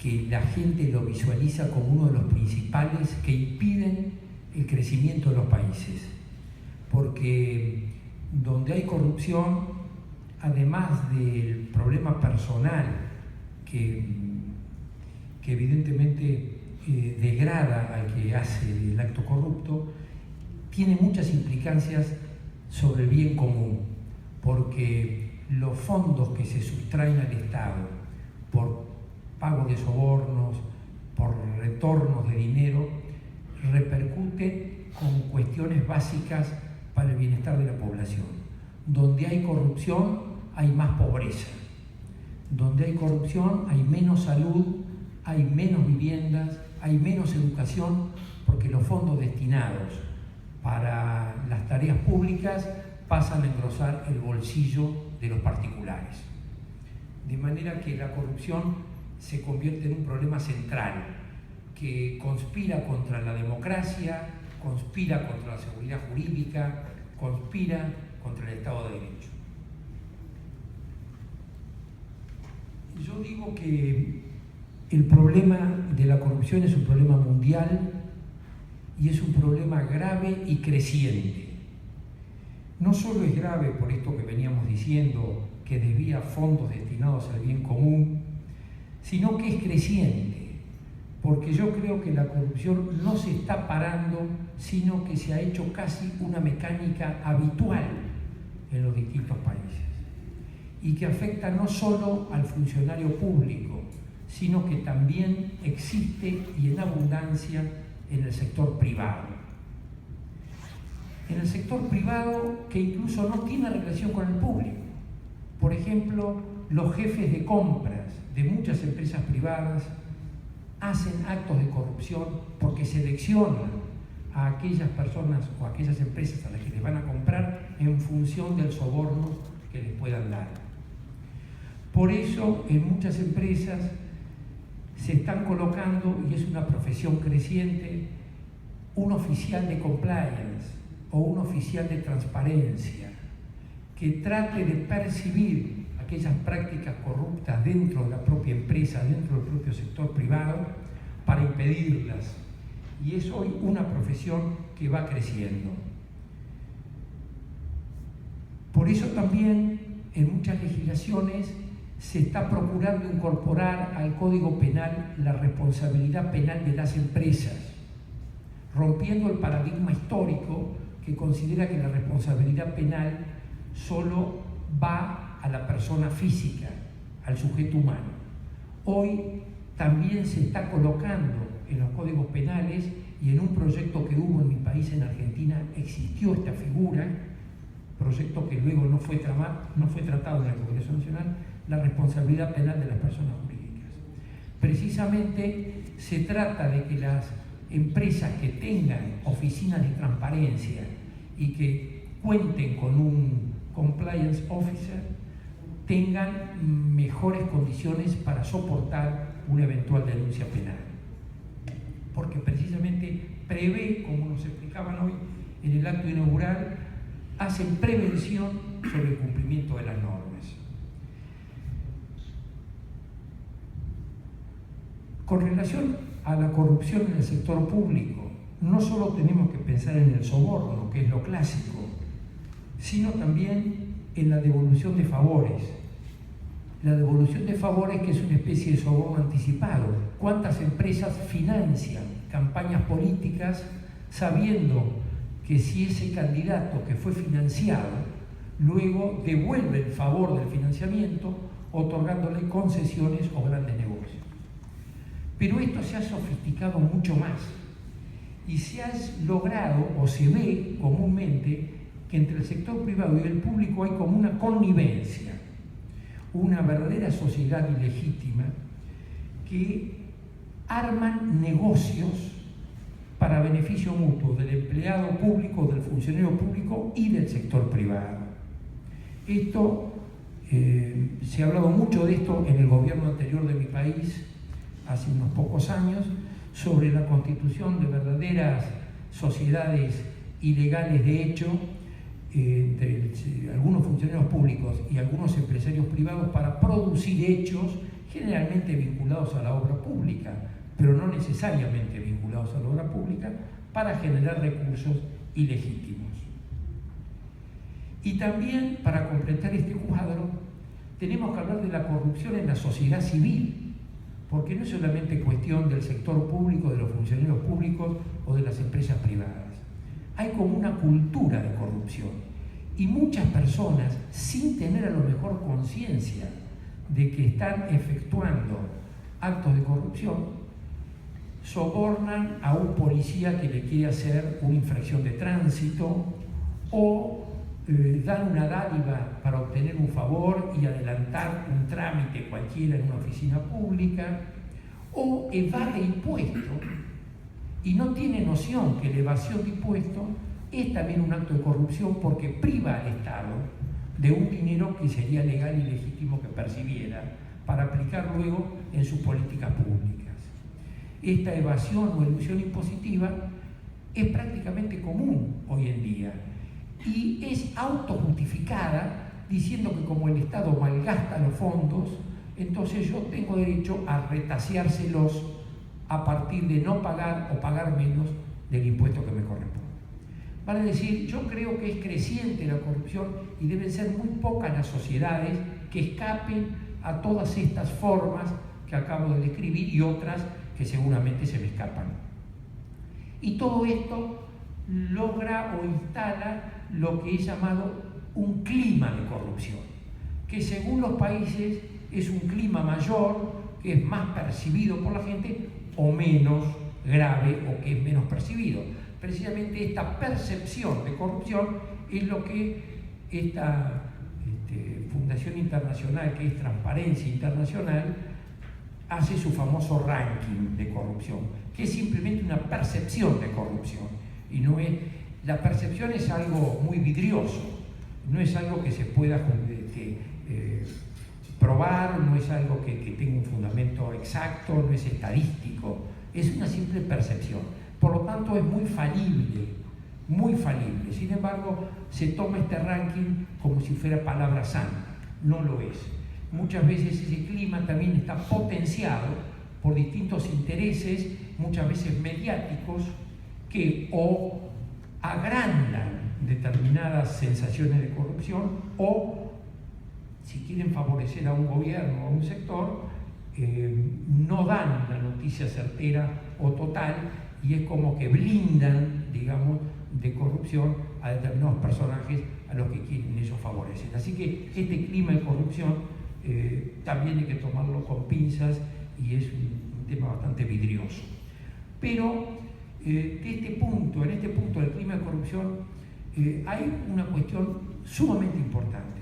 que la gente lo visualiza como uno de los principales que impiden el crecimiento de los países. Porque donde hay corrupción, además del problema personal que evidentemente degrada al que hace el acto corrupto, tiene muchas implicancias sobre el bien común, porque los fondos que se sustraen al Estado por pago de sobornos, por retornos de dinero, repercuten con cuestiones básicas para el bienestar de la población. Donde hay corrupción hay más pobreza, donde hay corrupción hay menos salud, hay menos viviendas, hay menos educación, porque los fondos destinados para las tareas públicas pasan a engrosar el bolsillo de los particulares. De manera que la corrupción se convierte en un problema central que conspira contra la democracia, conspira contra la seguridad jurídica, conspira contra el Estado de Derecho. Yo digo que el problema de la corrupción es un problema mundial y es un problema grave y creciente. No solo es grave por esto que veníamos diciendo, que desvía fondos destinados al bien común, sino que es creciente, porque yo creo que la corrupción no se está parando, sino que se ha hecho casi una mecánica habitual en los distintos países, y que afecta no solo al funcionario público, sino que también existe y en abundancia en el sector privado. En el sector privado que incluso no tiene relación con el público. Por ejemplo, los jefes de compras de muchas empresas privadas hacen actos de corrupción porque seleccionan a aquellas personas o a aquellas empresas a las que les van a comprar en función del soborno que les puedan dar. Por eso, en muchas empresas se están colocando, y es una profesión creciente, un oficial de compliance o un oficial de transparencia que trate de percibir aquellas prácticas corruptas dentro de la propia empresa, dentro del propio sector privado, para impedirlas. Y es hoy una profesión que va creciendo. Por eso también en muchas legislaciones se está procurando incorporar al Código Penal la responsabilidad penal de las empresas, rompiendo el paradigma histórico que considera que la responsabilidad penal solo va a la persona física, al sujeto humano. Hoy también se está colocando en los códigos penales, y en un proyecto que hubo en mi país, en Argentina, existió esta figura, proyecto que luego no fue tratado en el Congreso Nacional, la responsabilidad penal de las personas jurídicas. Precisamente se trata de que las empresas que tengan oficinas de transparencia y que cuenten con un compliance officer tengan mejores condiciones para soportar una eventual denuncia penal. Porque precisamente prevé, como nos explicaban hoy en el acto inaugural, hacen prevención sobre el cumplimiento de las normas. Con relación a la corrupción en el sector público, no solo tenemos que pensar en el soborno, que es lo clásico, sino también en la devolución de favores. La devolución de favores, que es una especie de soborno anticipado. ¿Cuántas empresas financian campañas políticas sabiendo que si ese candidato que fue financiado luego devuelve el favor del financiamiento otorgándole concesiones o grandes negocios? Pero esto se ha sofisticado mucho más y se ha logrado, o se ve comúnmente, que entre el sector privado y el público hay como una connivencia, una verdadera sociedad ilegítima que arman negocios para beneficio mutuo del empleado público, del funcionario público y del sector privado. Esto, se ha hablado mucho de esto en el gobierno anterior de mi país, hace unos pocos años, sobre la constitución de verdaderas sociedades ilegales de hecho entre algunos funcionarios públicos y algunos empresarios privados para producir hechos generalmente vinculados a la obra pública, pero no necesariamente vinculados a la obra pública, para generar recursos ilegítimos. Y también, para completar este cuadro, tenemos que hablar de la corrupción en la sociedad civil, porque no es solamente cuestión del sector público, de los funcionarios públicos o de las empresas privadas. Hay como una cultura de corrupción y muchas personas, sin tener a lo mejor conciencia de que están efectuando actos de corrupción, sobornan a un policía que le quiere hacer una infracción de tránsito o dan una dádiva para obtener un favor y adelantar un trámite cualquiera en una oficina pública, o evade impuestos y no tiene noción que la evasión de impuestos es también un acto de corrupción, porque priva al Estado de un dinero que sería legal y legítimo que percibiera para aplicar luego en sus políticas públicas. Esta evasión o elusión impositiva es prácticamente común hoy en día y es autojustificada, diciendo que como el Estado malgasta los fondos, entonces yo tengo derecho a retaseárselos a partir de no pagar o pagar menos del impuesto que me corresponde. Vale decir, yo creo que es creciente la corrupción y deben ser muy pocas las sociedades que escapen a todas estas formas que acabo de describir y otras que seguramente se me escapan. Y todo esto logra o instala lo que es llamado un clima de corrupción, que según los países es un clima mayor, que es más percibido por la gente, o menos grave, o que es menos percibido. Precisamente esta percepción de corrupción es lo que esta fundación internacional, que es Transparencia Internacional, hace su famoso ranking de corrupción, que es simplemente una percepción de corrupción. Y no es, la percepción es algo muy vidrioso, no es algo que se pueda probar, no es algo que tenga un fundamento exacto, no es estadístico, es una simple percepción. Por lo tanto, es muy falible, muy falible. Sin embargo, se toma este ranking como si fuera palabra santa. No lo es. Muchas veces ese clima también está potenciado por distintos intereses, muchas veces mediáticos, que o agrandan determinadas sensaciones de corrupción o, si quieren favorecer a un gobierno o a un sector, no dan la noticia certera o total, y es como que blindan, digamos, de corrupción a determinados personajes a los que quieren ellos favorecer. Así que este clima de corrupción también hay que tomarlo con pinzas y es un tema bastante vidrioso. Pero en este punto del clima de corrupción hay una cuestión sumamente importante,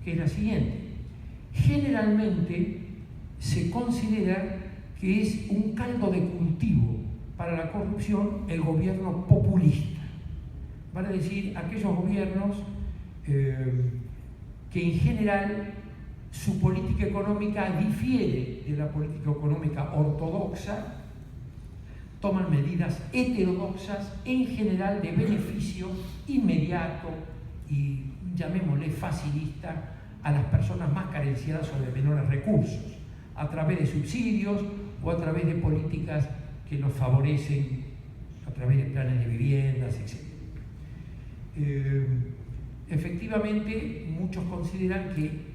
que es la siguiente. Generalmente se considera que es un caldo de cultivo para la corrupción el gobierno populista. Vale decir, aquellos gobiernos que en general su política económica difiere de la política económica ortodoxa, toman medidas heterodoxas, en general de beneficio inmediato y, llamémosle, facilista a las personas más carenciadas o de menores recursos, a través de subsidios o a través de políticas que los favorecen, a través de planes de viviendas, etc. Efectivamente, muchos consideran que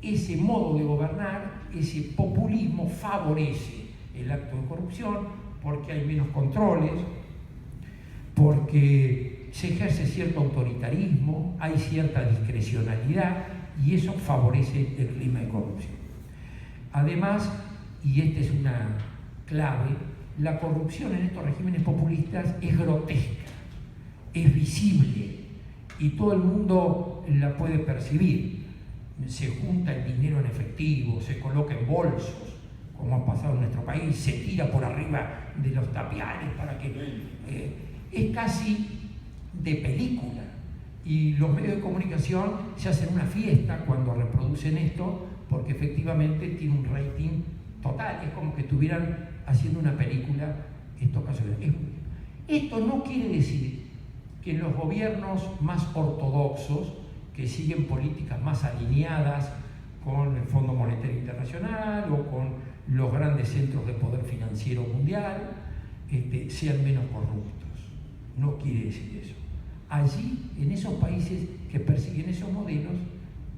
ese modo de gobernar, ese populismo, favorece el acto de corrupción porque hay menos controles, porque se ejerce cierto autoritarismo, hay cierta discrecionalidad y eso favorece el clima de corrupción. Además, y esta es una clave, la corrupción en estos regímenes populistas es grotesca, es visible y todo el mundo la puede percibir. Se junta el dinero en efectivo, se coloca en bolsos, como ha pasado en nuestro país, se tira por arriba de los tapiales para que... es casi de película. Y los medios de comunicación se hacen una fiesta cuando reproducen esto, porque efectivamente tiene un rating total, es como que estuvieran haciendo una película, estos casos. Esto no quiere decir que los gobiernos más ortodoxos, que siguen políticas más alineadas con el Fondo Monetario Internacional o con los grandes centros de poder financiero mundial, sean menos corruptos. No quiere decir eso. Allí, en esos países que persiguen esos modelos,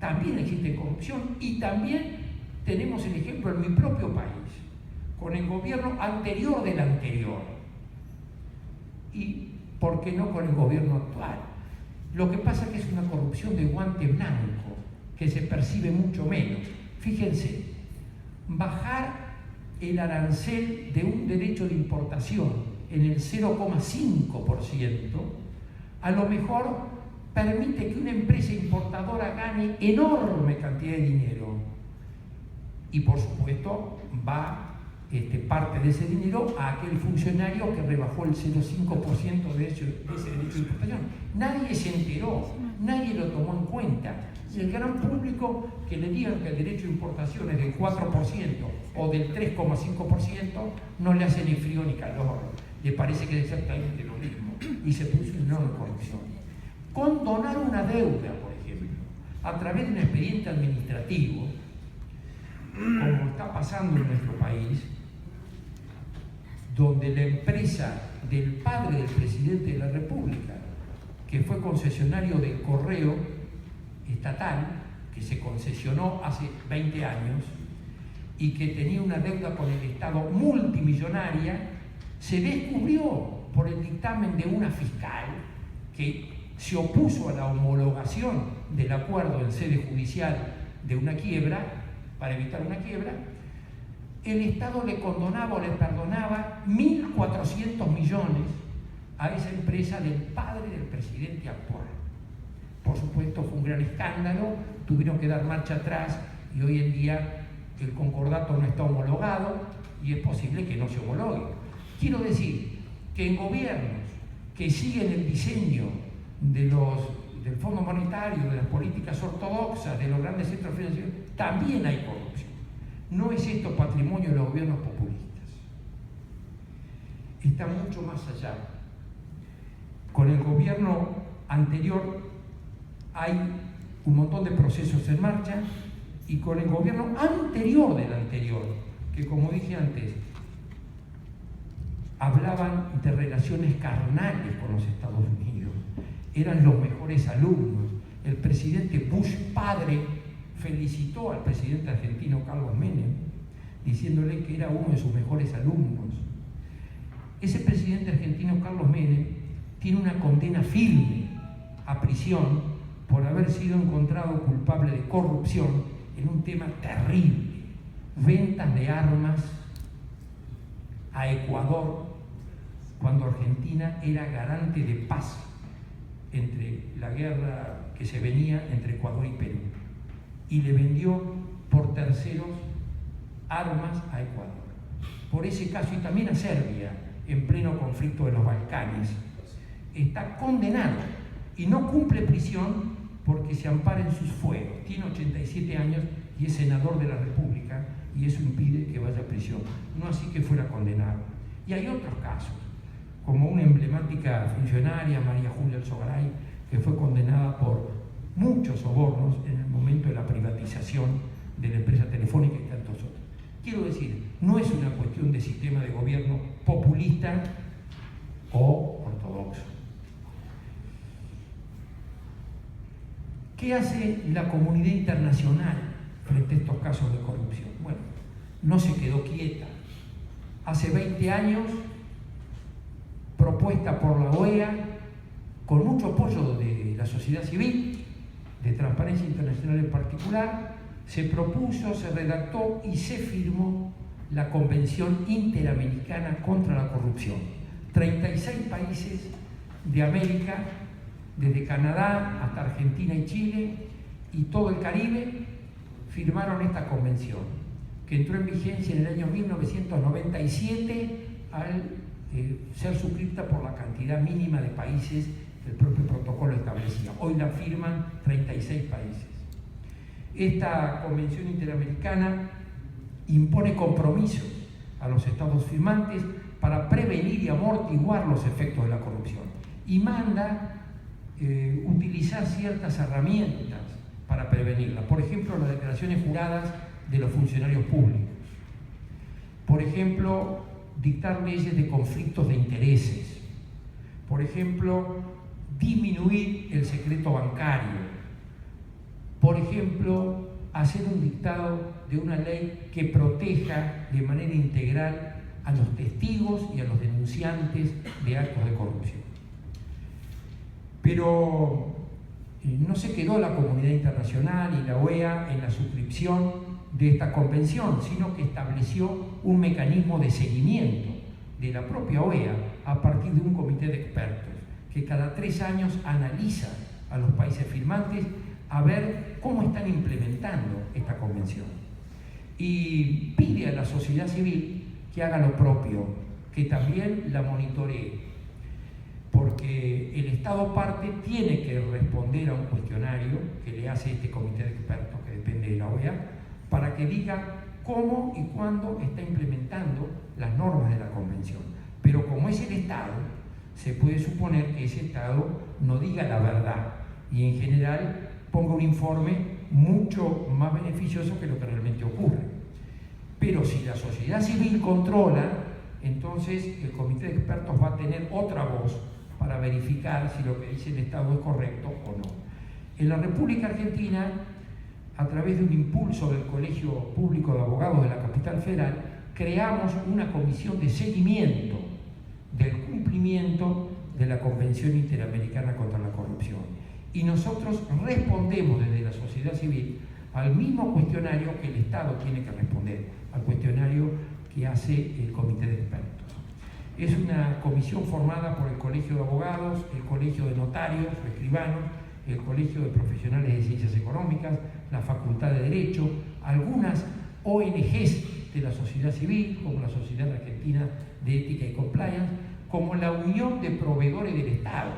también existe corrupción y también tenemos el ejemplo en mi propio país, con el gobierno anterior del anterior y, ¿por qué no, con el gobierno actual? Lo que pasa es que es una corrupción de guante blanco, que se percibe mucho menos. Fíjense, bajar el arancel de un derecho de importación en el 0,5%, a lo mejor permite que una empresa importadora gane enorme cantidad de dinero. Y por supuesto va parte de ese dinero a aquel funcionario que rebajó el 0,5% de ese derecho de importación. Nadie se enteró, nadie lo tomó en cuenta. Y el gran público que le digan que el derecho de importación es del 4% o del 3,5% no le hace ni frío ni calor. Le parece que es exactamente lo mismo. Y se puso una enorme corrupción. Condonar una deuda, por ejemplo, a través de un expediente administrativo, como está pasando en nuestro país, donde la empresa del padre del presidente de la República, que fue concesionario del correo estatal, que se concesionó hace 20 años y que tenía una deuda con el Estado multimillonaria, se descubrió por el dictamen de una fiscal que se opuso a la homologación del acuerdo en sede judicial de una quiebra, para evitar una quiebra. El Estado le condonaba o le perdonaba 1.400 millones a esa empresa del padre del presidente actual. Por supuesto fue un gran escándalo, tuvieron que dar marcha atrás y hoy en día el concordato no está homologado y es posible que no se homologue. Quiero decir que en gobiernos que siguen el diseño del Fondo Monetario, de las políticas ortodoxas, de los grandes centros financieros, también hay corrupción. No es esto patrimonio de los gobiernos populistas. Está mucho más allá. Con el gobierno anterior hay un montón de procesos en marcha y con el gobierno anterior del anterior, que como dije antes, hablaban de relaciones carnales con los Estados Unidos, eran los mejores alumnos. El presidente Bush padre felicitó al presidente argentino Carlos Menem, diciéndole que era uno de sus mejores alumnos. Ese presidente argentino Carlos Menem tiene una condena firme a prisión por haber sido encontrado culpable de corrupción en un tema terrible, ventas de armas a Ecuador, cuando Argentina era garante de paz entre la guerra que se venía entre Ecuador y Perú, y le vendió por terceros armas a Ecuador. Por ese caso, y también a Serbia, en pleno conflicto de los Balcanes, está condenado y no cumple prisión porque se ampara en sus fueros. Tiene 87 años y es senador de la República y eso impide que vaya a prisión. No así que fuera condenado. Y hay otros casos, como una emblemática funcionaria, María Julia Alzogaray, que fue condenada por muchos sobornos en el momento de la privatización de la empresa telefónica y tantos otros. Quiero decir, no es una cuestión de sistema de gobierno populista o ortodoxo. ¿Qué hace la comunidad internacional frente a estos casos de corrupción? Bueno, no se quedó quieta. Hace 20 años, propuesta por la OEA, con mucho apoyo de la sociedad civil, de Transparencia Internacional en particular, se propuso, se redactó y se firmó la Convención Interamericana contra la Corrupción. 36 países de América, desde Canadá hasta Argentina y Chile y todo el Caribe, firmaron esta convención, que entró en vigencia en el año 1997 al ser suscrita por la cantidad mínima de países que el propio protocolo establecía. Hoy la firman 36 países. Esta convención interamericana impone compromisos a los estados firmantes para prevenir y amortiguar los efectos de la corrupción y manda utilizar ciertas herramientas para prevenirla. Por ejemplo, las declaraciones juradas de los funcionarios públicos. Por ejemplo, dictar leyes de conflictos de intereses. Por ejemplo, disminuir el secreto bancario. Por ejemplo, hacer un dictado de una ley que proteja de manera integral a los testigos y a los denunciantes de actos de corrupción. Pero no se quedó la comunidad internacional y la OEA en la suscripción de esta convención, sino que estableció un mecanismo de seguimiento de la propia OEA a partir de un comité de expertos que cada 3 años analiza a los países firmantes a ver cómo están implementando esta convención. Y pide a la sociedad civil que haga lo propio, que también la monitoree, porque el Estado parte tiene que responder a un cuestionario que le hace este comité de expertos que depende de la OEA, para que diga cómo y cuándo está implementando las normas de la convención. Pero como es el Estado, se puede suponer que ese Estado no diga la verdad y en general ponga un informe mucho más beneficioso que lo que realmente ocurre. Pero si la sociedad civil controla, entonces el comité de expertos va a tener otra voz para verificar si lo que dice el Estado es correcto o no. En la República Argentina, a través de un impulso del Colegio Público de Abogados de la Capital Federal, creamos una comisión de seguimiento del cumplimiento de la Convención Interamericana contra la Corrupción. Y nosotros respondemos desde la sociedad civil al mismo cuestionario que el Estado tiene que responder, al cuestionario que hace el comité de expertos. Es una comisión formada por el Colegio de Abogados, el Colegio de Notarios o Escribanos, el Colegio de Profesionales de Ciencias Económicas, la Facultad de Derecho, algunas ONGs de la sociedad civil, como la Sociedad Argentina de Ética y Compliance, como la Unión de Proveedores del Estado,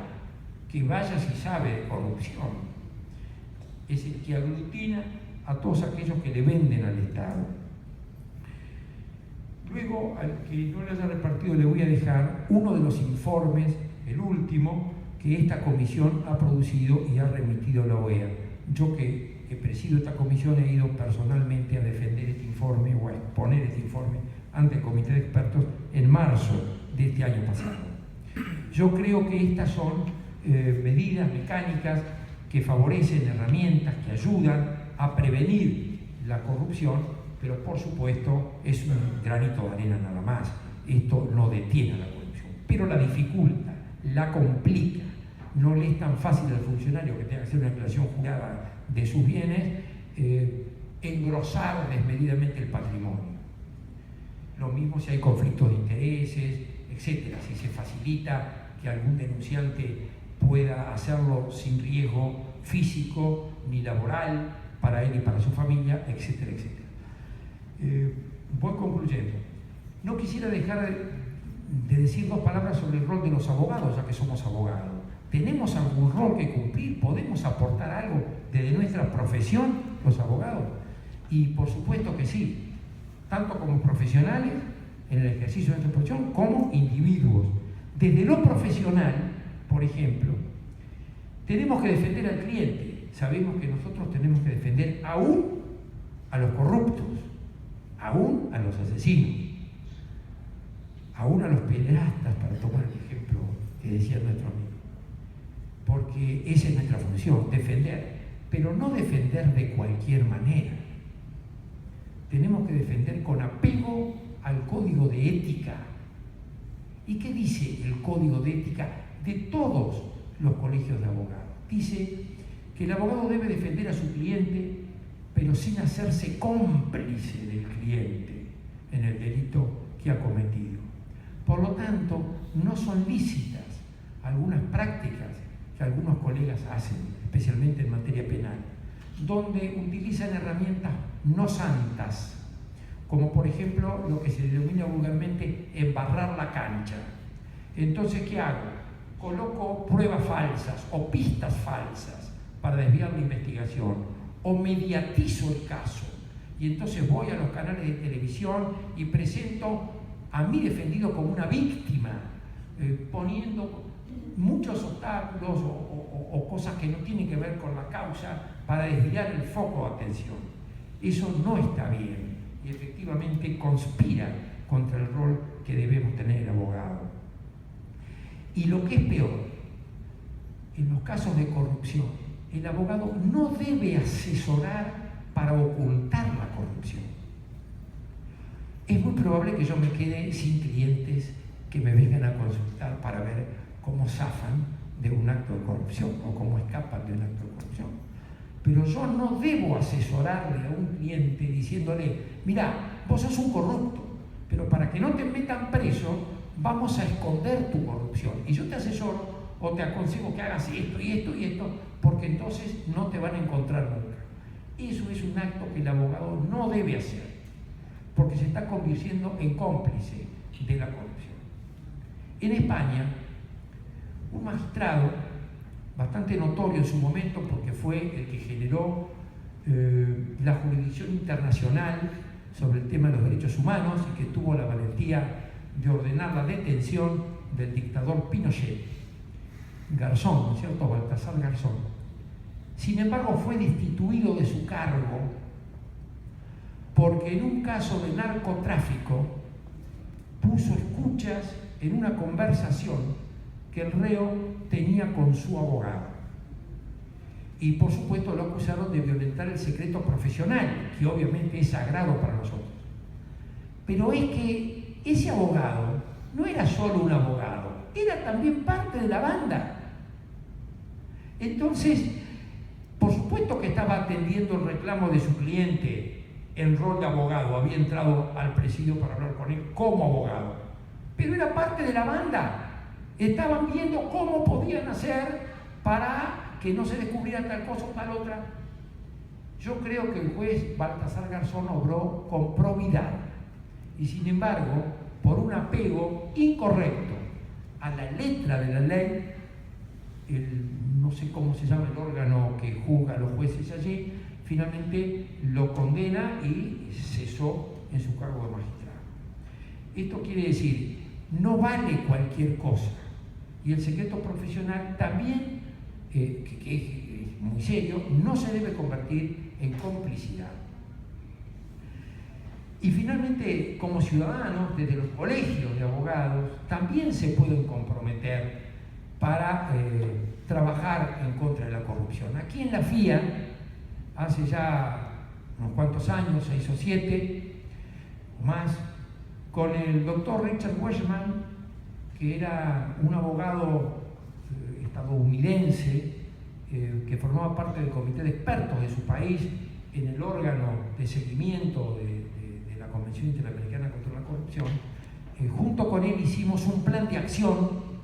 que vaya si sabe de corrupción. Es el que aglutina a todos aquellos que le venden al Estado. Luego, al que no le haya repartido, le voy a dejar uno de los informes, el último, que esta comisión ha producido y ha remitido a la OEA. Yo que presido esta comisión he ido personalmente a defender este informe o a exponer este informe ante el comité de expertos en marzo de este año pasado. Yo creo que estas son medidas mecánicas que favorecen herramientas que ayudan a prevenir la corrupción, pero por supuesto es un granito de arena nada más. Esto no detiene la corrupción, pero la dificulta, la complica. No le es tan fácil al funcionario que tenga que hacer una declaración jurada de sus bienes engrosar desmedidamente el patrimonio. Lo mismo si hay conflictos de intereses, etcétera, si se facilita que algún denunciante pueda hacerlo sin riesgo físico ni laboral para él y para su familia, etcétera, etcétera. Voy concluyendo. No quisiera dejar de decir 2 palabras sobre el rol de los abogados, ya que somos abogados. ¿Tenemos algún rol que cumplir? ¿Podemos aportar algo desde nuestra profesión, los abogados? Y por supuesto que sí, tanto como profesionales en el ejercicio de nuestra profesión, como individuos. Desde lo profesional, por ejemplo, tenemos que defender al cliente. Sabemos que nosotros tenemos que defender aún a los corruptos, aún a los asesinos, aún a los pederastas, para tomar el ejemplo que decía nuestro amigo. Porque esa es nuestra función, defender, pero no defender de cualquier manera. Tenemos que defender con apego al código de ética. ¿Y qué dice el código de ética de todos los colegios de abogados? Dice que el abogado debe defender a su cliente, pero sin hacerse cómplice del cliente en el delito que ha cometido. Por lo tanto, no son lícitas algunas prácticas que algunos colegas hacen, especialmente en materia penal, donde utilizan herramientas no santas, como por ejemplo lo que se denomina vulgarmente embarrar la cancha. Entonces, ¿qué hago? Coloco pruebas falsas o pistas falsas para desviar la investigación, o mediatizo el caso, y entonces voy a los canales de televisión y presento a mi defendido como una víctima, poniendo muchos obstáculos o cosas que no tienen que ver con la causa para desviar el foco de atención. Eso no está bien y efectivamente conspira contra el rol que debemos tener el abogado. Y lo que es peor, en los casos de corrupción, el abogado no debe asesorar para ocultar la corrupción. Es muy probable que yo me quede sin clientes que me vengan a consultar para ver cómo zafan de un acto de corrupción o cómo escapan de un acto de corrupción. Pero yo no debo asesorarle a un cliente diciéndole, mira, vos sos un corrupto, pero para que no te metan preso, vamos a esconder tu corrupción. Y yo te asesoro o te aconsejo que hagas esto y esto y esto, porque entonces no te van a encontrar nunca. Eso es un acto que el abogado no debe hacer, porque se está convirtiendo en cómplice de la corrupción. En España, un magistrado bastante notorio en su momento, porque fue el que generó la jurisdicción internacional sobre el tema de los derechos humanos y que tuvo la valentía de ordenar la detención del dictador Pinochet, Garzón, ¿no es cierto?, Baltasar Garzón. Sin embargo, fue destituido de su cargo porque en un caso de narcotráfico puso escuchas en una conversación que el reo tenía con su abogado. Y por supuesto lo acusaron de violentar el secreto profesional, que obviamente es sagrado para nosotros. Pero es que ese abogado no era solo un abogado, era también parte de la banda. Entonces, por supuesto que estaba atendiendo el reclamo de su cliente en rol de abogado, había entrado al presidio para hablar con él como abogado, pero era parte de la banda. Estaban viendo cómo podían hacer para que no se descubriera tal cosa o tal otra. Yo creo que el juez Baltasar Garzón obró con probidad y sin embargo, por un apego incorrecto a la letra de la ley, no sé cómo se llama el órgano que juzga a los jueces allí, finalmente lo condena y cesó en su cargo de magistrado. Esto quiere decir, no vale cualquier cosa. Y el secreto profesional también, que es muy serio, no se debe convertir en complicidad. Y finalmente, como ciudadanos, desde los colegios de abogados, también se pueden comprometer para trabajar en contra de la corrupción. Aquí en la FIA, hace ya unos cuantos años, 6 o 7 o más, con el doctor Richard Weissman, que era un abogado estadounidense que formaba parte del comité de expertos de su país en el órgano de seguimiento de la Convención Interamericana contra la Corrupción. Junto con él hicimos un plan de acción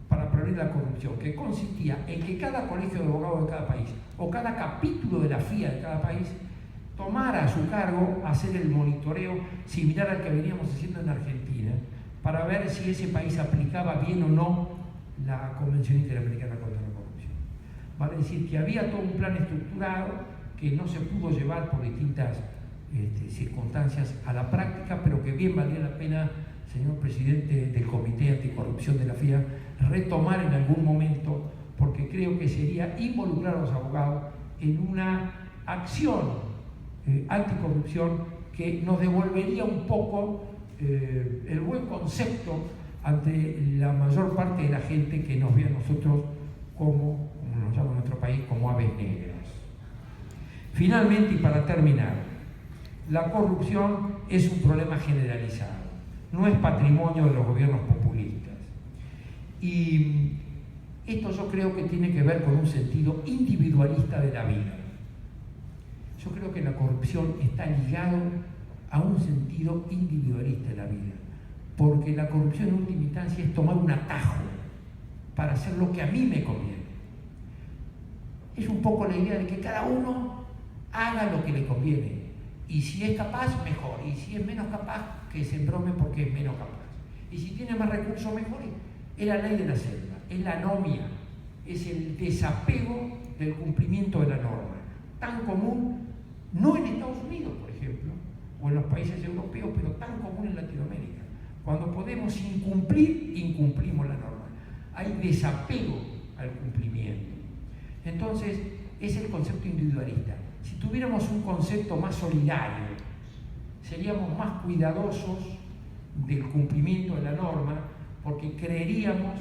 para prevenir la corrupción, que consistía en que cada colegio de abogados de cada país o cada capítulo de la FIA de cada país tomara a su cargo hacer el monitoreo similar al que veníamos haciendo en Argentina, para ver si ese país aplicaba bien o no la Convención Interamericana contra la Corrupción. Vale decir que había todo un plan estructurado que no se pudo llevar por distintas circunstancias a la práctica, pero que bien valía la pena, señor presidente del Comité Anticorrupción de la FIA, retomar en algún momento, porque creo que sería involucrar a los abogados en una acción anticorrupción que nos devolvería un poco el buen concepto ante la mayor parte de la gente que nos ve a nosotros como nos llama en nuestro país, como aves negras. Finalmente, y para terminar, la corrupción es un problema generalizado, no es patrimonio de los gobiernos populistas. Y esto yo creo que tiene que ver con un sentido individualista de la vida. Yo creo que la corrupción está ligado a un sentido individualista de la vida, porque la corrupción en última instancia es tomar un atajo para hacer lo que a mí me conviene. Es un poco la idea de que cada uno haga lo que le conviene, y si es capaz, mejor, y si es menos capaz, que se embrome porque es menos capaz, y si tiene más recursos, mejor. Es la ley de la selva, es la anomia, es el desapego del cumplimiento de la norma, tan común, no en Estados Unidos, por ejemplo, o en los países europeos, pero tan común en Latinoamérica. Cuando podemos incumplir, incumplimos la norma. Hay desapego al cumplimiento. Entonces, es el concepto individualista. Si tuviéramos un concepto más solidario, seríamos más cuidadosos del cumplimiento de la norma, porque creeríamos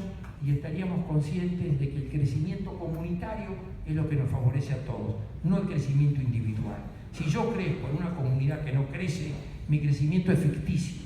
y estaríamos conscientes de que el crecimiento comunitario es lo que nos favorece a todos, no el crecimiento individual. Si yo crezco en una comunidad que no crece, mi crecimiento es ficticio.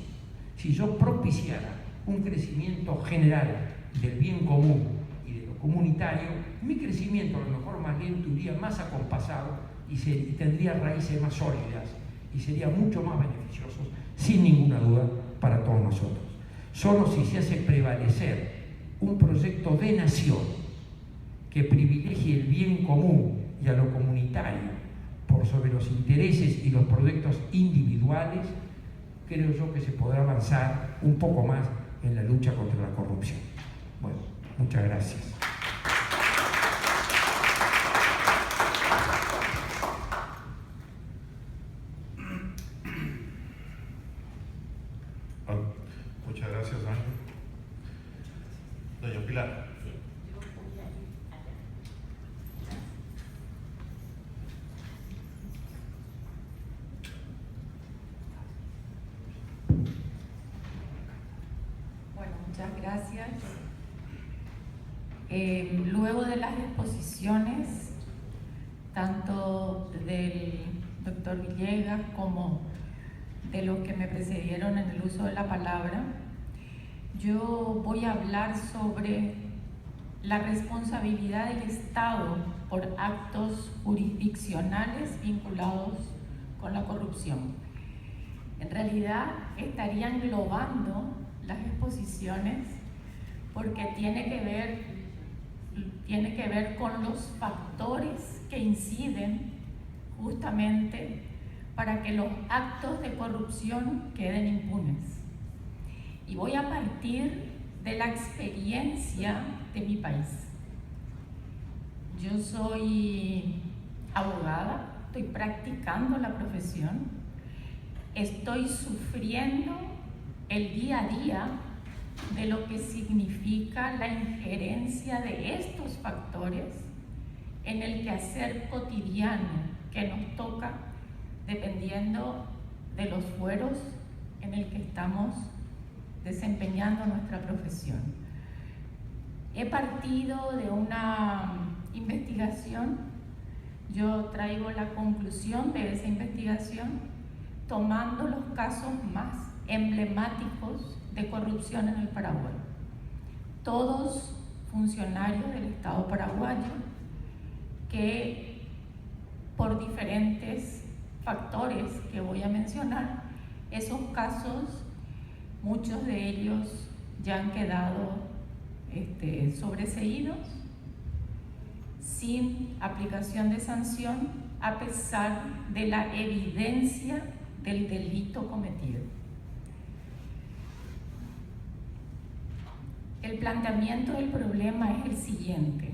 Si yo propiciara un crecimiento general del bien común y de lo comunitario, mi crecimiento a lo mejor más lento iría más acompasado y tendría raíces más sólidas y sería mucho más beneficioso, sin ninguna duda, para todos nosotros. Solo si se hace prevalecer un proyecto de nación que privilegie el bien común y a lo comunitario por sobre los intereses y los proyectos individuales, creo yo que se podrá avanzar un poco más en la lucha contra la corrupción. Bueno, muchas gracias. Muchas gracias, Ángel. Doña Pilar. Bueno, muchas gracias. Luego de las exposiciones, tanto del doctor Villegas como de los que me precedieron en el uso de la palabra, yo voy a hablar sobre la responsabilidad del Estado por actos jurisdiccionales vinculados con la corrupción. En realidad estaría englobando las exposiciones porque tiene que ver con los factores que inciden justamente para que los actos de corrupción queden impunes. Y voy a partir de la experiencia de mi país. Yo soy abogada, estoy practicando la profesión, estoy sufriendo el día a día de lo que significa la injerencia de estos factores en el quehacer cotidiano que nos toca dependiendo de los fueros en el que estamos desempeñando nuestra profesión. He partido de una investigación, yo traigo la conclusión de esa investigación tomando los casos más emblemáticos de corrupción en el Paraguay. Todos funcionarios del Estado paraguayo que por diferentes factores que voy a mencionar, esos casos, muchos de ellos ya han quedado sobreseídos, sin aplicación de sanción, a pesar de la evidencia del delito cometido. El planteamiento del problema es el siguiente.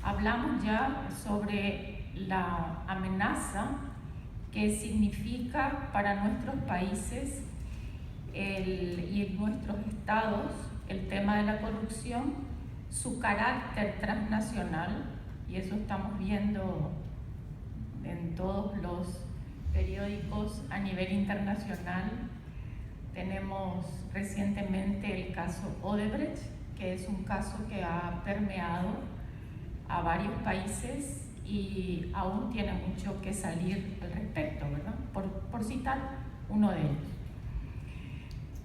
Hablamos ya sobre la amenaza que significa para nuestros países y en nuestros estados el tema de la corrupción, su carácter transnacional, y eso estamos viendo en todos los periódicos a nivel internacional. Tenemos recientemente el caso Odebrecht, que es un caso que ha permeado a varios países y aún tiene mucho que salir al respecto, ¿verdad? Por citar uno de ellos.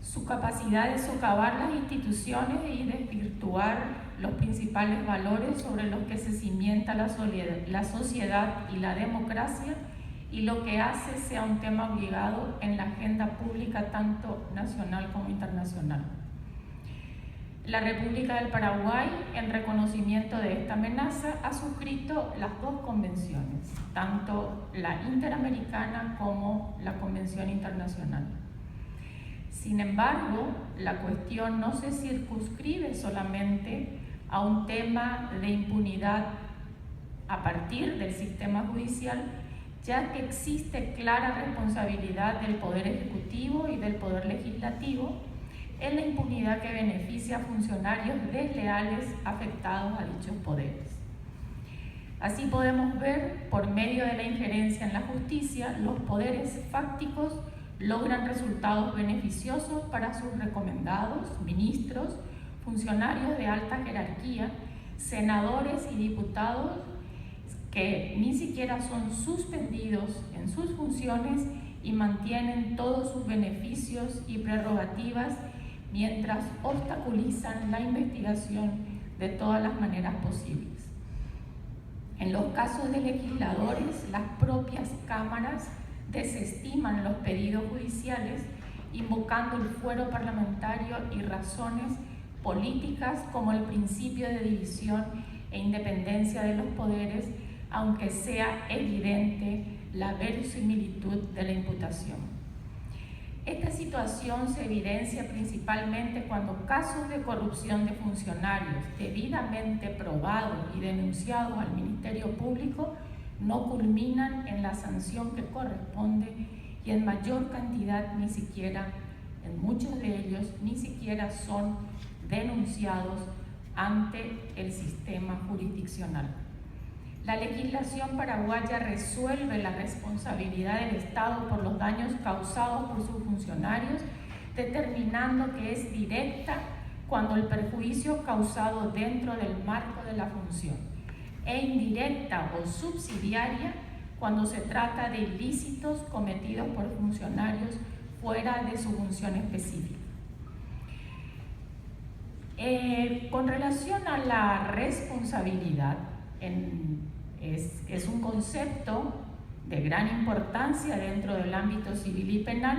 Su capacidad de socavar las instituciones y desvirtuar los principales valores sobre los que se cimienta la sociedad y la democracia, y lo que hace sea un tema obligado en la agenda pública tanto nacional como internacional. La República del Paraguay, en reconocimiento de esta amenaza, ha suscrito las dos convenciones, tanto la interamericana como la Convención Internacional. Sin embargo, la cuestión no se circunscribe solamente a un tema de impunidad a partir del sistema judicial, ya que existe clara responsabilidad del Poder Ejecutivo y del Poder Legislativo en la impunidad que beneficia a funcionarios desleales afectados a dichos poderes. Así podemos ver, por medio de la injerencia en la justicia, los poderes fácticos logran resultados beneficiosos para sus recomendados, ministros, funcionarios de alta jerarquía, senadores y diputados que ni siquiera son suspendidos en sus funciones y mantienen todos sus beneficios y prerrogativas mientras obstaculizan la investigación de todas las maneras posibles. En los casos de legisladores, las propias cámaras desestiman los pedidos judiciales invocando el fuero parlamentario y razones políticas como el principio de división e independencia de los poderes, aunque sea evidente la verosimilitud de la imputación. Esta situación se evidencia principalmente cuando casos de corrupción de funcionarios debidamente probados y denunciados al Ministerio Público no culminan en la sanción que corresponde y en mayor cantidad ni siquiera, en muchos de ellos, ni siquiera son denunciados ante el sistema jurisdiccional. La legislación paraguaya resuelve la responsabilidad del Estado por los daños causados por sus funcionarios, determinando que es directa cuando el perjuicio causado dentro del marco de la función, e indirecta o subsidiaria cuando se trata de ilícitos cometidos por funcionarios fuera de su función específica. Con relación a la responsabilidad, es un concepto de gran importancia dentro del ámbito civil y penal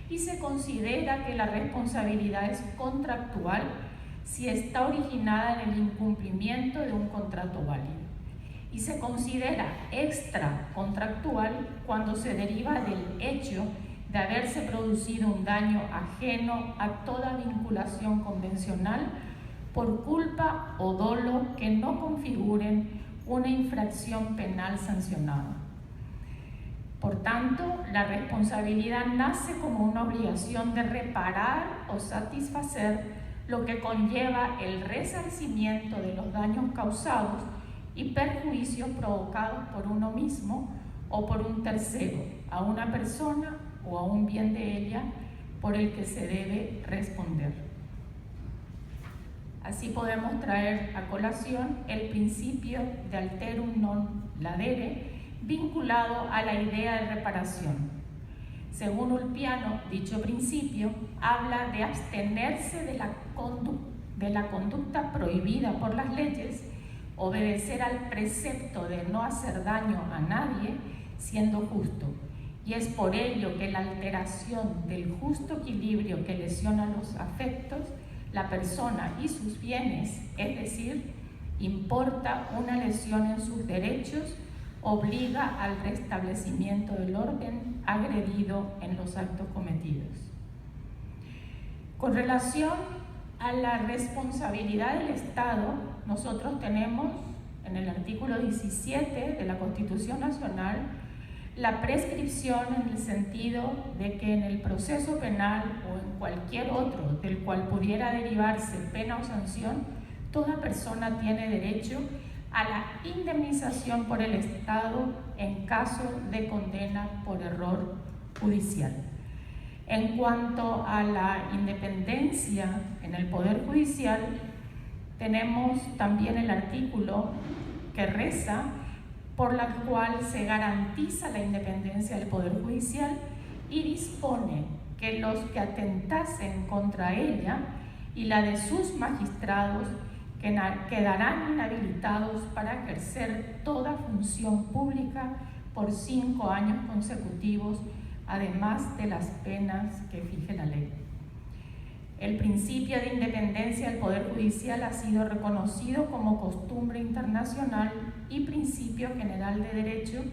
y se considera que la responsabilidad es contractual si está originada en el incumplimiento de un contrato válido y se considera extracontractual cuando se deriva del hecho de haberse producido un daño ajeno a toda vinculación convencional por culpa o dolo que no configuren una infracción penal sancionada. Por tanto, la responsabilidad nace como una obligación de reparar o satisfacer lo que conlleva el resarcimiento de los daños causados y perjuicios provocados por uno mismo o por un tercero, a una persona o a un bien de ella por el que se debe responder. Así podemos traer a colación el principio de alterum non ladere vinculado a la idea de reparación. Según Ulpiano, dicho principio habla de abstenerse de la conducta prohibida por las leyes, obedecer al precepto de no hacer daño a nadie siendo justo, y es por ello que la alteración del justo equilibrio que lesiona los afectos, la persona y sus bienes, es decir, importa una lesión en sus derechos, obliga al restablecimiento del orden agredido en los actos cometidos. Con relación a la responsabilidad del Estado, nosotros tenemos en el artículo 17 de la Constitución Nacional la prescripción en el sentido de que en el proceso penal o en cualquier otro del cual pudiera derivarse pena o sanción, toda persona tiene derecho a la indemnización por el Estado en caso de condena por error judicial. En cuanto a la independencia en el Poder Judicial, tenemos también el artículo que reza por la cual se garantiza la independencia del Poder Judicial y dispone que los que atentasen contra ella y la de sus magistrados quedarán inhabilitados para ejercer toda función pública por 5 años consecutivos, además de las penas que fije la ley. El principio de independencia del Poder Judicial ha sido reconocido como costumbre internacional y principio general de derecho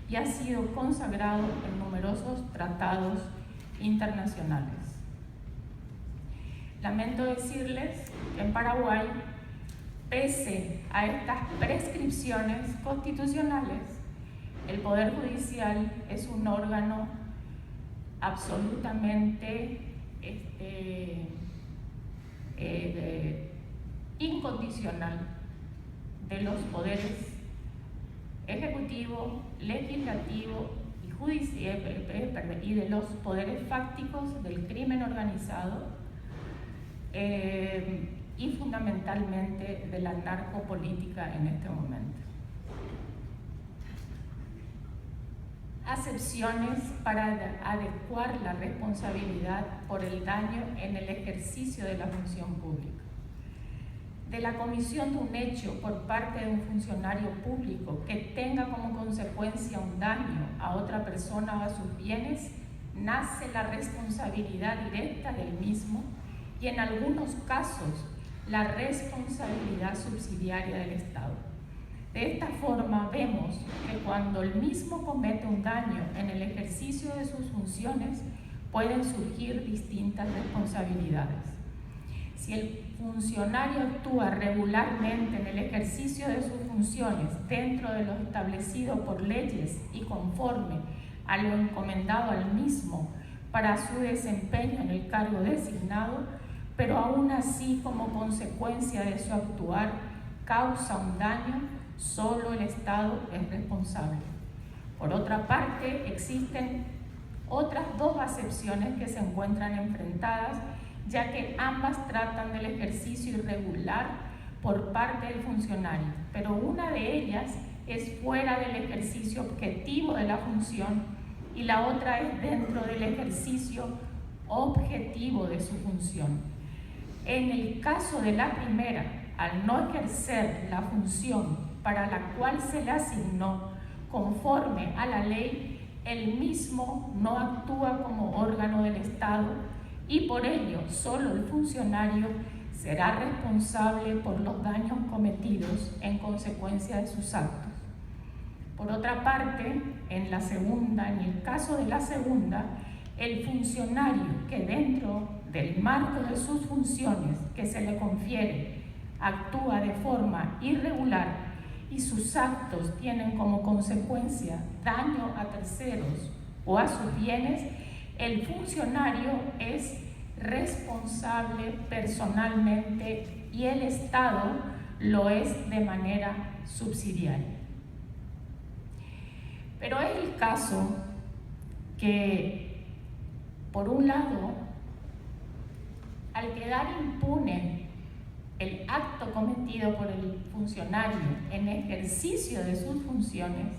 y ha sido consagrado en numerosos tratados internacionales. Lamento decirles que en Paraguay, pese a estas prescripciones constitucionales, el Poder Judicial es un órgano absolutamente incondicional de los poderes ejecutivo, legislativo y de los poderes fácticos del crimen organizado y fundamentalmente de la narcopolítica en este momento. Acepciones para adecuar la responsabilidad por el daño en el ejercicio de la función pública. De la comisión de un hecho por parte de un funcionario público que tenga como consecuencia un daño a otra persona o a sus bienes, nace la responsabilidad directa del mismo y en algunos casos la responsabilidad subsidiaria del Estado. De esta forma vemos que cuando el mismo comete un daño en el ejercicio de sus funciones, pueden surgir distintas responsabilidades. Si el funcionario actúa regularmente en el ejercicio de sus funciones dentro de lo establecido por leyes y conforme a lo encomendado al mismo para su desempeño en el cargo designado, pero aún así como consecuencia de su actuar causa un daño, solo el Estado es responsable. Por otra parte, existen otras dos acepciones que se encuentran enfrentadas, ya que ambas tratan del ejercicio irregular por parte del funcionario, pero una de ellas es fuera del ejercicio objetivo de la función y la otra es dentro del ejercicio objetivo de su función. En el caso de la primera, al no ejercer la función para la cual se le asignó conforme a la ley, el mismo no actúa como órgano del Estado y por ello solo el funcionario será responsable por los daños cometidos en consecuencia de sus actos. Por otra parte, en el caso de la segunda, el funcionario que dentro del marco de sus funciones que se le confiere actúa de forma irregular y sus actos tienen como consecuencia daño a terceros o a sus bienes, el funcionario es responsable personalmente y el Estado lo es de manera subsidiaria. Pero es el caso que, por un lado, al quedar impune el acto cometido por el funcionario en ejercicio de sus funciones,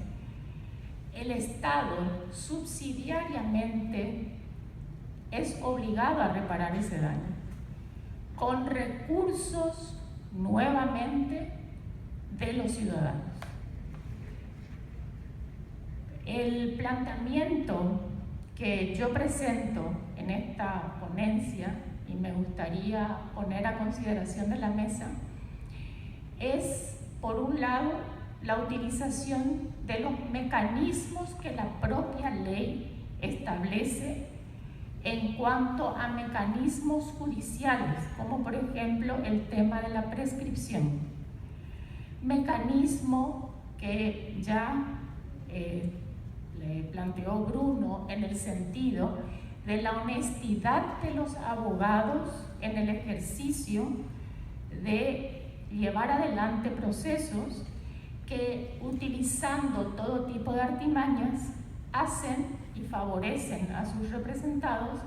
el Estado subsidiariamente es obligado a reparar ese daño con recursos nuevamente de los ciudadanos. El planteamiento que yo presento en esta ponencia y me gustaría poner a consideración de la mesa es, por un lado, la utilización de los mecanismos que la propia ley establece en cuanto a mecanismos judiciales, como por ejemplo el tema de la prescripción. Mecanismo que ya le planteó Bruno en el sentido de la honestidad de los abogados en el ejercicio de llevar adelante procesos que, utilizando todo tipo de artimañas, hacen y favorecen a sus representados,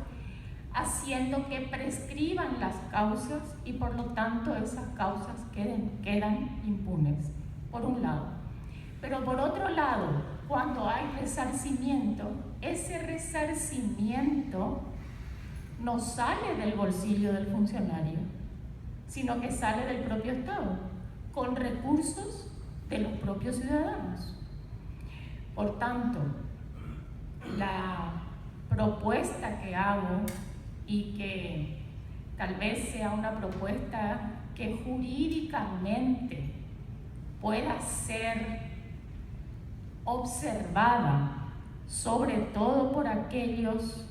haciendo que prescriban las causas y por lo tanto esas causas quedan impunes, por un lado. Pero por otro lado, cuando hay resarcimiento, ese resarcimiento no sale del bolsillo del funcionario, sino que sale del propio Estado, con recursos de los propios ciudadanos. Por tanto, la propuesta que hago, y que tal vez sea una propuesta que jurídicamente pueda ser observada, sobre todo por aquellos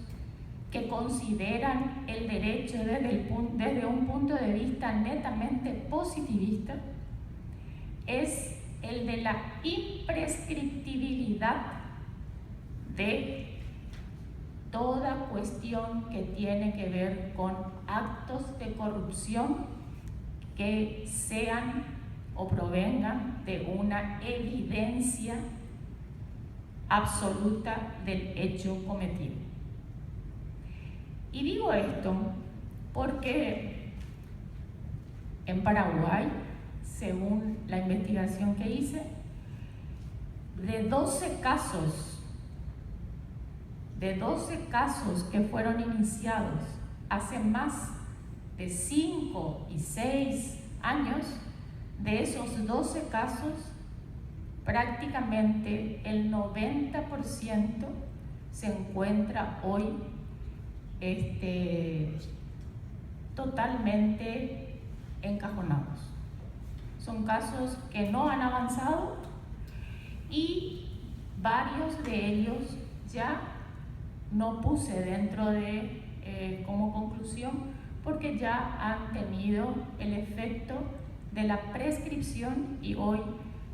que consideran el derecho desde un punto de vista netamente positivista, es el de la imprescriptibilidad de toda cuestión que tiene que ver con actos de corrupción que sean o provengan de una evidencia absoluta del hecho cometido. Y digo esto porque en Paraguay, según la investigación que hice, de 12 casos que fueron iniciados hace más de 5 y 6 años, de esos 12 casos, prácticamente el 90% se encuentra hoy totalmente encajonados. Son casos que no han avanzado y varios de ellos ya no puse dentro de como conclusión porque ya han tenido el efecto de la prescripción y hoy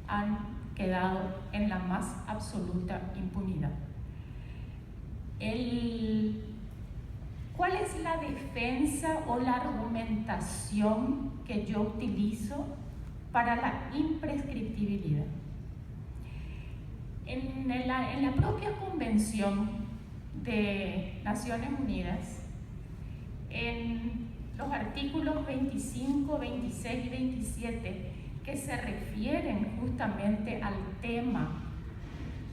han quedado en la más absoluta impunidad. ¿Cuál es la defensa o la argumentación que yo utilizo para la imprescriptibilidad? En la propia Convención de Naciones Unidas, en los artículos 25, 26 y 27, que se refieren justamente al tema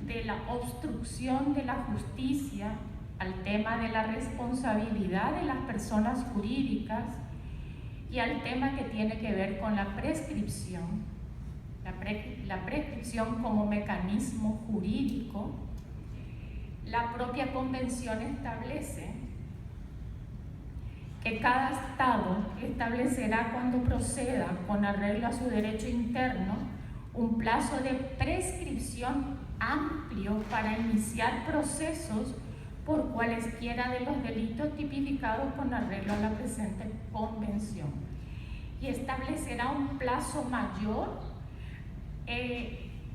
de la obstrucción de la justicia, al tema de la responsabilidad de las personas jurídicas y al tema que tiene que ver con la prescripción, la prescripción como mecanismo jurídico. La propia convención establece que cada Estado establecerá cuando proceda con arreglo a su derecho interno un plazo de prescripción amplio para iniciar procesos por cualesquiera de los delitos tipificados con arreglo a la presente convención, y establecerá un plazo mayor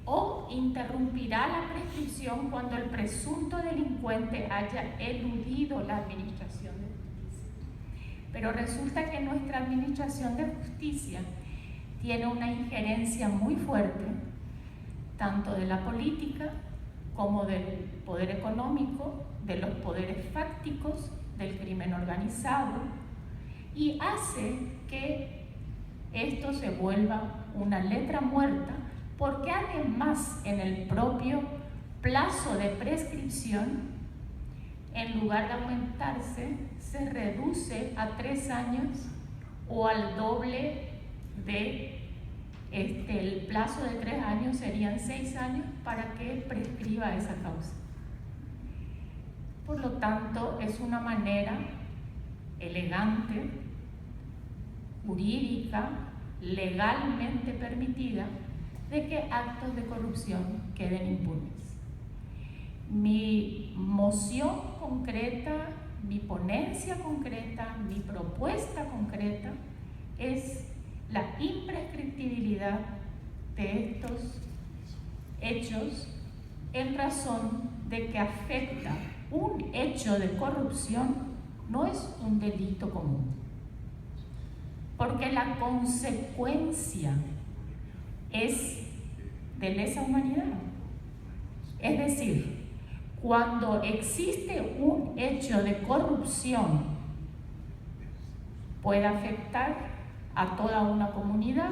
o interrumpirá la prescripción cuando el presunto delincuente haya eludido la administración de justicia. Pero resulta que nuestra administración de justicia tiene una injerencia muy fuerte, tanto de la política como del poder económico, de los poderes fácticos, del crimen organizado, y hace que esto se vuelva una letra muerta, porque además en el propio plazo de prescripción, en lugar de aumentarse, se reduce a 3 años o al doble de el plazo de 3 años, serían 6 años para que prescriba esa causa. Por lo tanto, es una manera elegante, jurídica, legalmente permitida, de que actos de corrupción queden impunes. Mi moción concreta, mi ponencia concreta, mi propuesta concreta es la imprescriptibilidad de estos hechos en razón de que afecta un hecho de corrupción, no es un delito común, porque la consecuencia es de lesa humanidad. Es decir, cuando existe un hecho de corrupción, puede afectar a toda una comunidad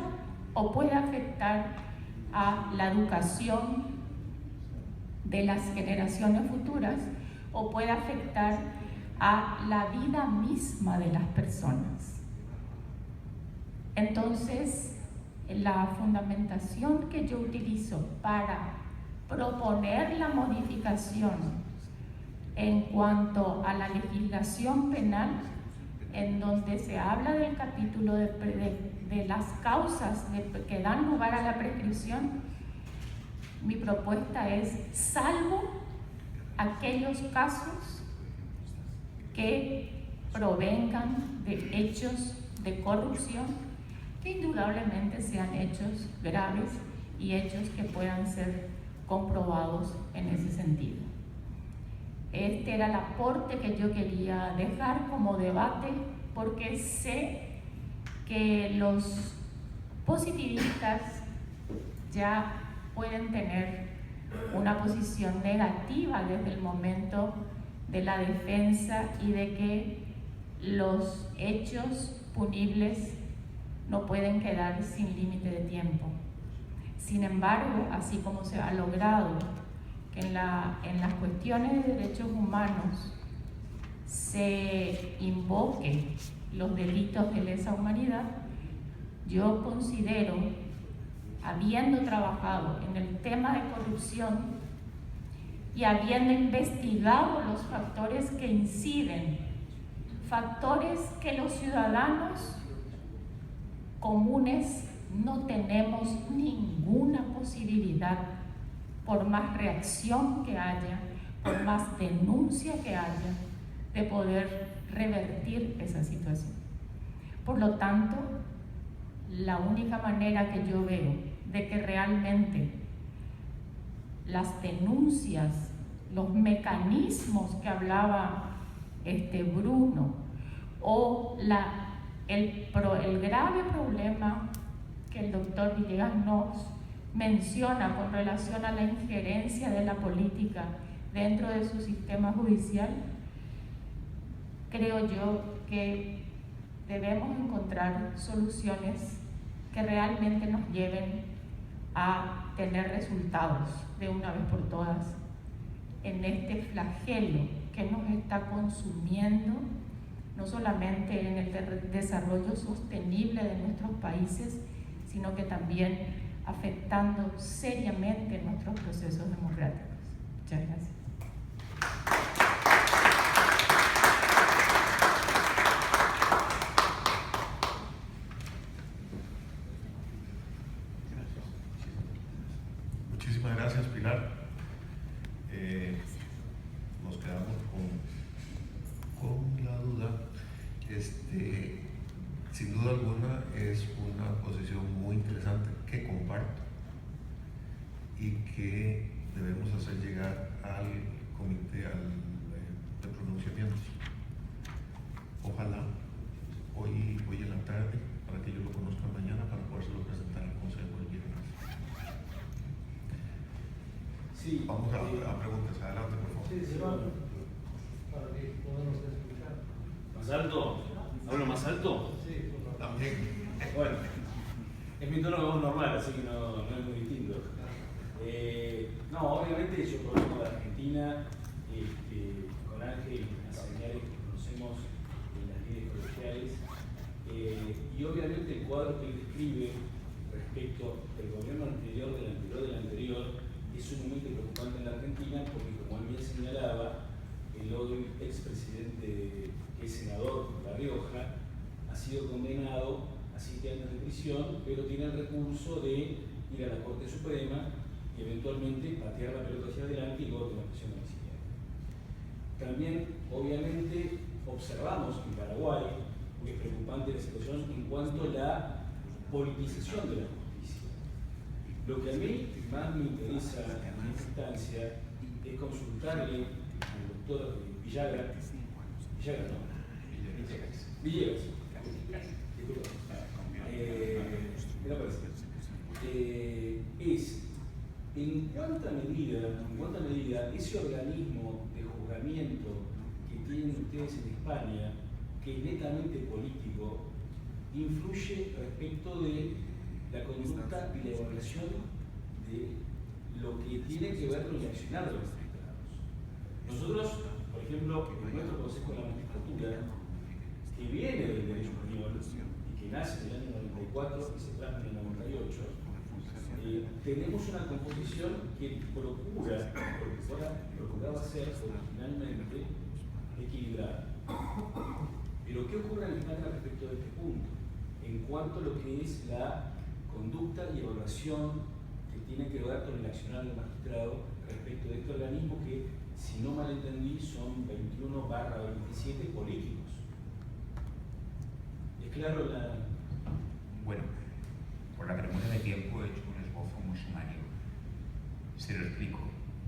o puede afectar a la educación de las generaciones futuras o puede afectar a la vida misma de las personas. Entonces, la fundamentación que yo utilizo para proponer la modificación en cuanto a la legislación penal, en donde se habla del capítulo de las causas que dan lugar a la prescripción, mi propuesta es: salvo aquellos casos que provengan de hechos de corrupción, que indudablemente sean hechos graves y hechos que puedan ser comprobados en ese sentido. Este era el aporte que yo quería dejar como debate, porque sé que los positivistas ya pueden tener una posición negativa desde el momento de la defensa y de que los hechos punibles no pueden quedar sin límite de tiempo. Sin embargo, así como se ha logrado que en las cuestiones de derechos humanos se invoquen los delitos de lesa humanidad, yo considero, habiendo trabajado en el tema de corrupción y habiendo investigado los factores que inciden, factores que los ciudadanos comunes no tenemos ninguna posibilidad, por más reacción que haya, por más denuncia que haya, de poder revertir esa situación. Por lo tanto, la única manera que yo veo de que realmente las denuncias, los mecanismos que hablaba Bruno, o el grave problema que el doctor Villegas nos menciona con relación a la injerencia de la política dentro de su sistema judicial, creo yo que debemos encontrar soluciones que realmente nos lleven a tener resultados de una vez por todas en este flagelo que nos está consumiendo, no solamente en el desarrollo sostenible de nuestros países, sino que también afectando seriamente nuestros procesos democráticos. Muchas gracias. Muchísimas gracias, Pilar. Nos quedamos con la duda. Sin duda alguna es una posición muy interesante que comparto y que debemos hacer llegar al comité de pronunciamientos. Ojalá hoy en la tarde, para que yo lo conozca mañana, para podérselo presentar al Consejo el viernes. Sí, Vamos a preguntas. Adelante, por favor. Sí, para que podamos escuchar. ¿Más alto? ¿Hablo más alto? Sí, por favor. También. Bueno, es mi tono de voz normal, así que no es muy distinto. No, obviamente yo conozco de Argentina con Ángel y las señales que conocemos en las leyes colegiales, y obviamente el cuadro que él describe respecto del gobierno anterior es sumamente preocupante en la Argentina, porque como él bien señalaba, el hoy expresidente, que es senador por La Rioja, ha sido condenado a 7 años de prisión, pero tiene el recurso de ir a la Corte Suprema y eventualmente patear la pelota hacia adelante y luego tener prisión domiciliaria. También, obviamente, observamos en Paraguay, es preocupante la situación en cuanto a la politización de la justicia. Lo que a mí más me interesa en esta instancia es consultarle al doctor Villegas, disculpa, es en cuánta medida ese organismo de juzgamiento que tienen ustedes en España, que es netamente político, influye respecto de la conducta y la evaluación de lo que tiene que ver con el accionar de los magistrados. Nosotros, por ejemplo, en nuestro Consejo de la Magistratura, que viene del derecho español y que nace en el año 94 y se plasma en el 98, tenemos una composición que procuraba ser originalmente equilibrada. Pero ¿qué ocurre en España respecto de este punto? En cuanto a lo que es la conducta y evaluación que tiene que ver con el accionar del magistrado respecto de este organismo que, si no mal entendí, son 21/27 políticos. ¿Es claro la...? Bueno, por la premura de tiempo he hecho un esbozo muy sumario. Se lo explico.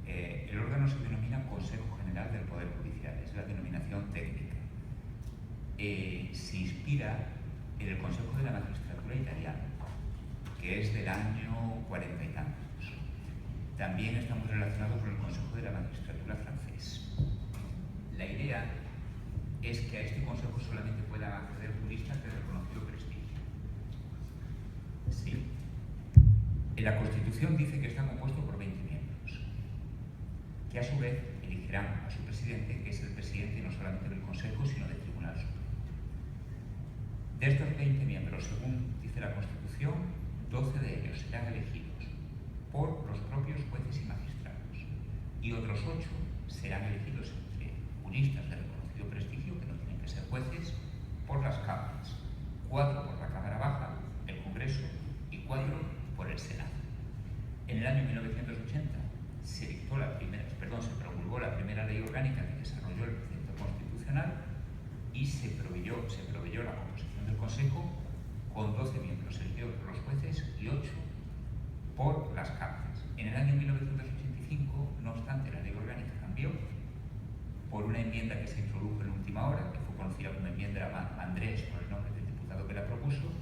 El órgano se denomina Consejo General del Poder Judicial, es la denominación técnica. Se inspira en el Consejo de la Magistratura italiano. que es del año 40 y tantos. También estamos relacionados con el Consejo de la Magistratura francés. La idea es que a este consejo solamente puedan acceder juristas de reconocido prestigio. Sí. En la Constitución dice que está compuesto por 20 miembros, que a su vez elegirán a su presidente, que es el presidente no solamente del Consejo, sino del Tribunal Supremo. De estos 20 miembros, según dice la Constitución, 12 de ellos serán elegidos por los propios jueces y magistrados, y otros 8 serán elegidos entre juristas de reconocido prestigio, que no tienen que ser jueces, por las cámaras, 4 por la Cámara Baja, el Congreso, y 4 por el Senado. En el año 1980 se promulgó la primera ley orgánica que desarrolló el precepto constitucional y se proveyó la composición del Consejo con 12 miembros elegidos por los jueces y 8 por las cámaras. En el año 1985, no obstante, la ley orgánica cambió por una enmienda que se introdujo en última hora, que fue conocida como enmienda Andrés por el nombre del diputado que la propuso,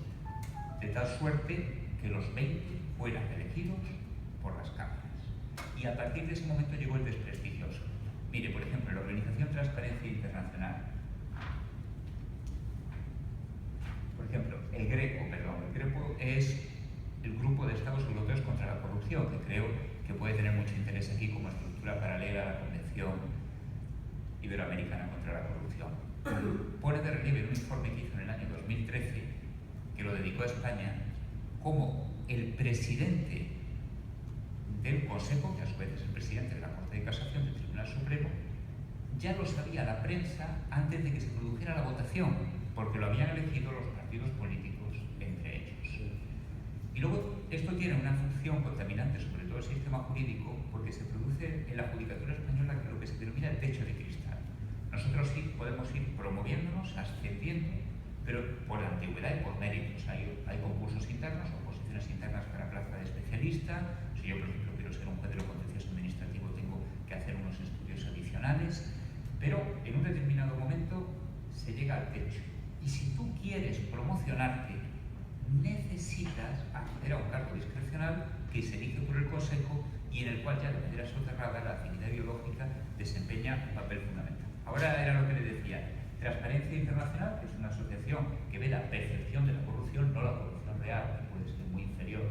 de tal suerte que los 20 fueran elegidos por las cámaras. Y a partir de ese momento llegó el desprestigio absoluto. Mire, por ejemplo, la Organización Transparencia Internacional, por ejemplo, el GRECO es el Grupo de Estados Europeos contra la Corrupción, que creo que puede tener mucho interés aquí como estructura paralela a la Convención Iberoamericana contra la Corrupción. Pone de relieve un informe que hizo en el año 2013, que lo dedicó a España, como el presidente del Consejo, que a su vez es el presidente de la Corte de Casación del Tribunal Supremo, ya lo sabía la prensa antes de que se produjera la votación, porque lo habían elegido los partidos políticos entre ellos. Y luego esto tiene una función contaminante sobre todo el sistema jurídico, porque se produce en la judicatura española lo que se denomina el techo de cristal. Nosotros sí podemos ir promoviéndonos, ascendiendo, pero por la antigüedad y por méritos. Hay concursos internos, oposiciones internas para plaza de especialista. Si yo, por ejemplo, quiero ser un juez de lo contencioso administrativo, tengo que hacer unos estudios adicionales, pero en un determinado momento se llega al techo. Y si tú quieres promocionarte, necesitas acceder a un cargo discrecional que se elige por el Consejo y en el cual ya de manera soterrada la afinidad ideológica desempeña un papel fundamental. Ahora era lo que le decía. Transparencia Internacional, que es una asociación que ve la percepción de la corrupción, no la corrupción real, que puede ser muy inferior.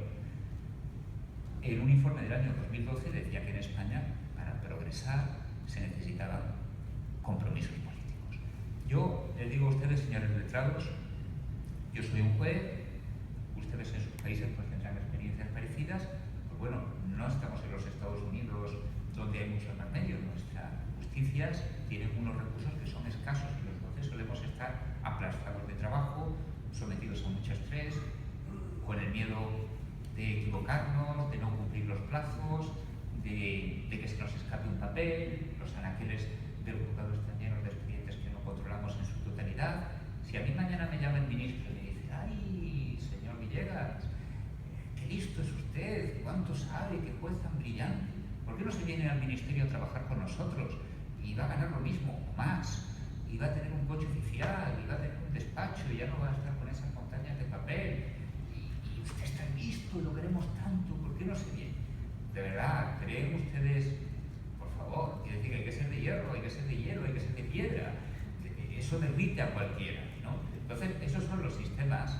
En un informe del año 2012 decía que en España, para progresar, se necesitaban compromisos políticos. Yo les digo a ustedes, señores letrados, yo soy un juez, ustedes en sus países pues tendrán experiencias parecidas, pues bueno, no estamos en los Estados Unidos donde hay muchos más medios, nuestras justicias tienen unos recursos que son escasos y los jueces solemos estar aplastados de trabajo, sometidos a mucho estrés, con el miedo de equivocarnos, de no cumplir los plazos, de que se nos escape un papel, los anaqueles del juzgado están llenos de expedientes que no controlamos en su totalidad. Si a mí mañana me llama el ministro y me dice, ¡ay, señor Villegas, qué listo es usted! ¿Cuánto sabe? ¿Qué juez tan brillante? ¿Por qué no se viene al ministerio a trabajar con nosotros? Y va a ganar lo mismo o más, y va a tener un coche oficial, y va a tener un despacho, y ya no va a estar con esas montañas de papel. Y usted está listo y lo queremos tanto, ¿por qué no se viene? De verdad, ¿creen ustedes, por favor, quiere decir que hay que ser de hierro, hay que ser de hielo, hay que ser de piedra? Eso derrite a cualquiera, ¿no? Entonces, esos son los sistemas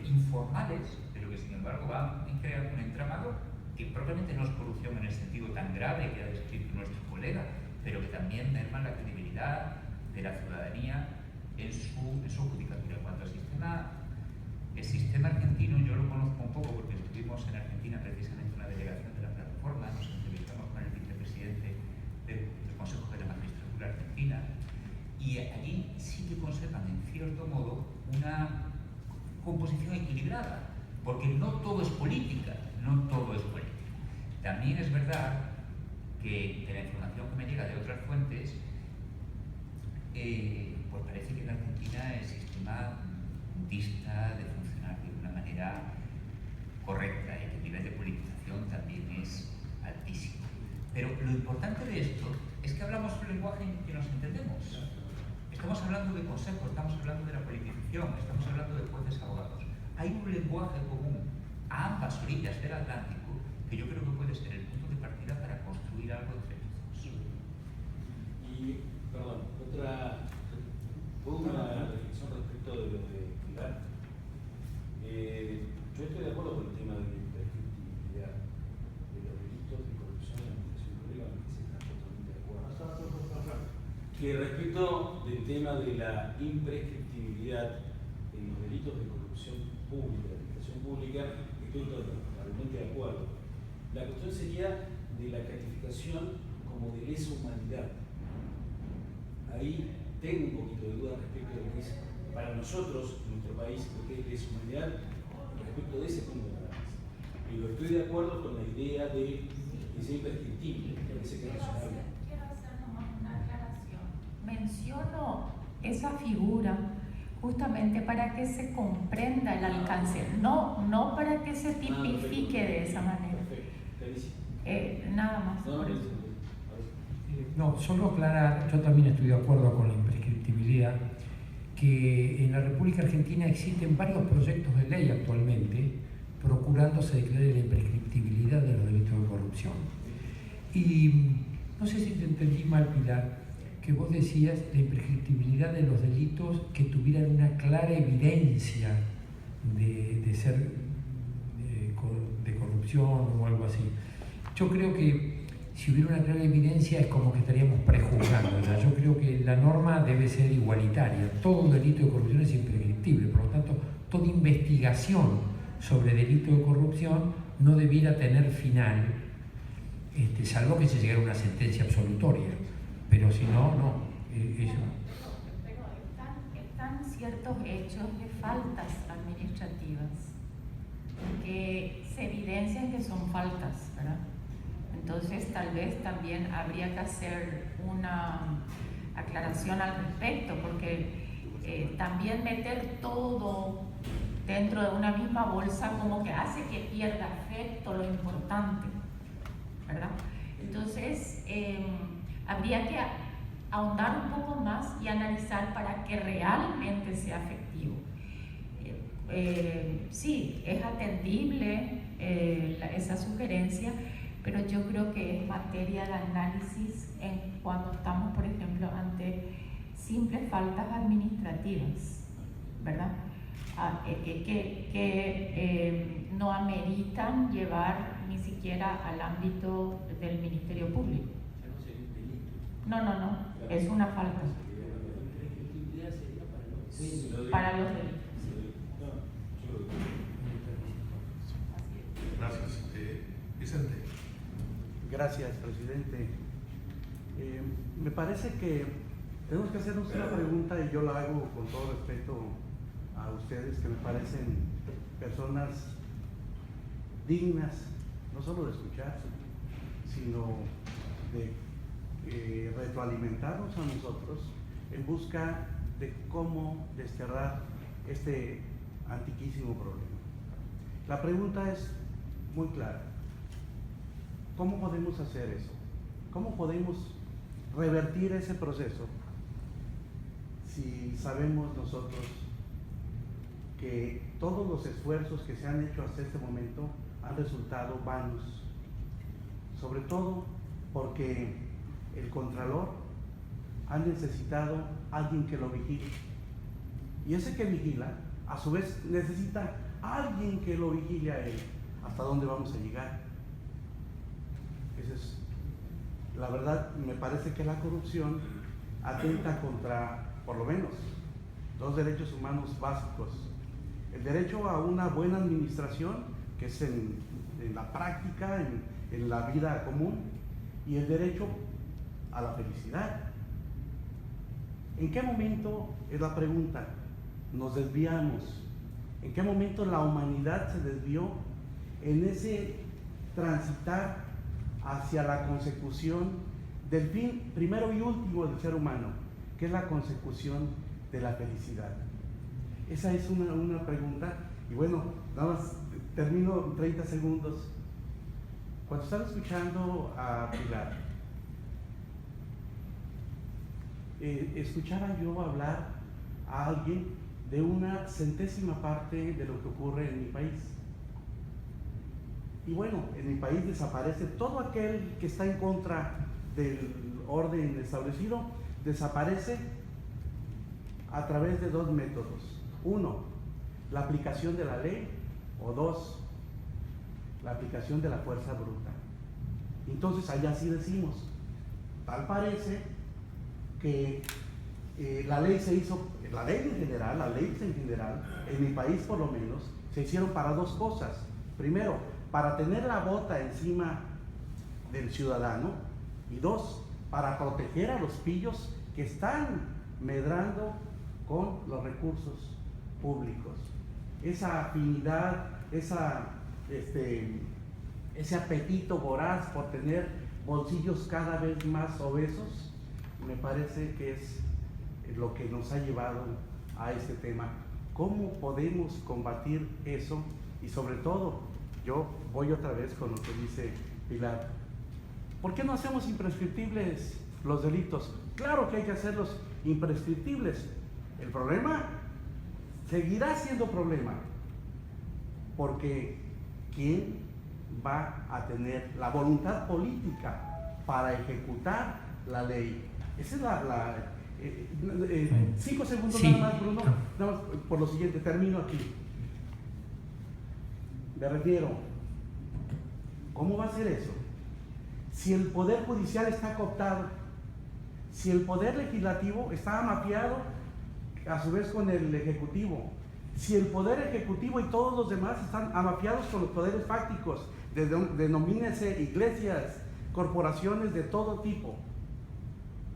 informales, pero que sin embargo van a crear un entramado que probablemente no es corrupción en el sentido tan grave que ha descrito nuestro colega, pero que también merma la credibilidad de la ciudadanía en su judicatura. En cuanto al sistema argentino, yo lo conozco un poco porque estuvimos en Argentina precisamente una delegación de la plataforma, nos entrevistamos con el vicepresidente del Consejo de la Magistratura Argentina, y allí sí que conservan en cierto modo una composición equilibrada, porque no todo es política, no todo es política. También es verdad que de la información que me llega de otras fuentes, pues parece que en Argentina el sistema dista de funcionar de una manera correcta y que el nivel de politización también es altísimo. Pero lo importante de esto es que hablamos un lenguaje en que nos entendemos. Estamos hablando de consejo, estamos hablando de la politización, estamos hablando de jueces abogados. hay un lenguaje común a ambas orillas del Atlántico que yo creo que puede ser el punto de partida para construir algo entre todos. Y, perdón, una reflexión respecto de lo de Pilar. Yo estoy de acuerdo con el tema de la imprescriptibilidad de los delitos de corrupción en la administración pública, en el que se está totalmente de acuerdo. Que respecto del tema de la imprescriptibilidad en los delitos de corrupción pública, de administración pública, estoy totalmente de acuerdo. La cuestión sería de la calificación como de lesa humanidad. Ahí tengo un poquito de duda respecto de lo que es para nosotros, en nuestro país, lo que es lesa humanidad, respecto de ese punto de análisis. Pero estoy de acuerdo con la idea de que sea imprescriptible, que parece que es razonable. Quiero hacer nomás una aclaración. Menciono esa figura justamente para que se comprenda el alcance, no para que se tipifique de esa manera. Perfecto, clarísimo. Nada más. No, por eso. No, solo aclarar, yo también estoy de acuerdo con la imprescriptibilidad, que en la República Argentina existen varios proyectos de ley actualmente procurando se declare la imprescriptibilidad de los delitos de corrupción. Y no sé si te entendí mal, Pilar, que vos decías la imprescriptibilidad de los delitos que tuvieran una clara evidencia de ser de corrupción o algo así. Yo creo que si hubiera una clara evidencia es como que estaríamos prejuzgando, ¿verdad? Yo creo que la norma debe ser igualitaria. Todo delito de corrupción es imprescriptible, por lo tanto, toda investigación sobre delito de corrupción no debiera tener final, salvo que se llegara a una sentencia absolutoria. Pero si no, no. Pero están ciertos hechos de faltas administrativas que se evidencian que son faltas, ¿verdad? Entonces, tal vez también habría que hacer una aclaración al respecto, porque también meter todo dentro de una misma bolsa como que hace que pierda efecto lo importante, ¿verdad? Entonces, habría que ahondar un poco más y analizar para que realmente sea efectivo. Sí, es atendible esa sugerencia, pero yo creo que es materia de análisis cuando estamos, por ejemplo, ante simples faltas administrativas, ¿verdad? Que no ameritan llevar ni siquiera al ámbito del Ministerio Público. No, es una falta. Para los delitos. Gracias. Vicente. Gracias, presidente. Me parece que tenemos que hacernos una pregunta y yo la hago con todo respeto a ustedes, que me parecen personas dignas, no solo de escuchar, sino de retroalimentarnos a nosotros en busca de cómo desterrar este antiquísimo problema. La pregunta es muy clara. ¿Cómo podemos hacer eso? ¿Cómo podemos revertir ese proceso si sabemos nosotros que todos los esfuerzos que se han hecho hasta este momento han resultado vanos? Sobre todo porque el Contralor ha necesitado a alguien que lo vigile. Y ese que vigila, a su vez, necesita a alguien que lo vigile a él. ¿Hasta dónde vamos a llegar? Esa es, la verdad, me parece que la corrupción atenta contra, por lo menos, dos derechos humanos básicos. El derecho a una buena administración, que es en la práctica, en la vida común, y el derecho a la felicidad. ¿En qué momento, es la pregunta, nos desviamos? ¿En qué momento la humanidad se desvió en ese transitar hacia la consecución del fin primero y último del ser humano, que es la consecución de la felicidad? Esa es una pregunta. Y bueno, nada más termino en 30 segundos. Cuando estaba escuchando a Pilar, escuchaba yo hablar a alguien de una centésima parte de lo que ocurre en mi país. Y bueno, en mi país desaparece todo aquel que está en contra del orden establecido, desaparece a través de dos métodos. Uno, la aplicación de la ley, o dos, la aplicación de la fuerza bruta. Entonces allá sí decimos, tal parece que la ley se hizo, la ley en general, en mi país por lo menos, se hicieron para dos cosas. Primero, para tener la bota encima del ciudadano, y dos, para proteger a los pillos que están medrando con los recursos públicos. Esa afinidad, ese apetito voraz por tener bolsillos cada vez más obesos, me parece que es lo que nos ha llevado a este tema. ¿Cómo podemos combatir eso? Y sobre todo, yo voy otra vez con lo que dice Pilar. ¿Por qué no hacemos imprescriptibles los delitos? Claro que hay que hacerlos imprescriptibles. El problema seguirá siendo problema, porque ¿quién va a tener la voluntad política para ejecutar la ley? Esa es 5 segundos Sí. nada más, Bruno, nada más por lo siguiente, termino aquí. Me refiero, ¿cómo va a ser eso? Si el Poder Judicial está cooptado, si el Poder Legislativo está mapeado a su vez con el Ejecutivo, si el Poder Ejecutivo y todos los demás están amafiados con los poderes fácticos, denomínense iglesias, corporaciones de todo tipo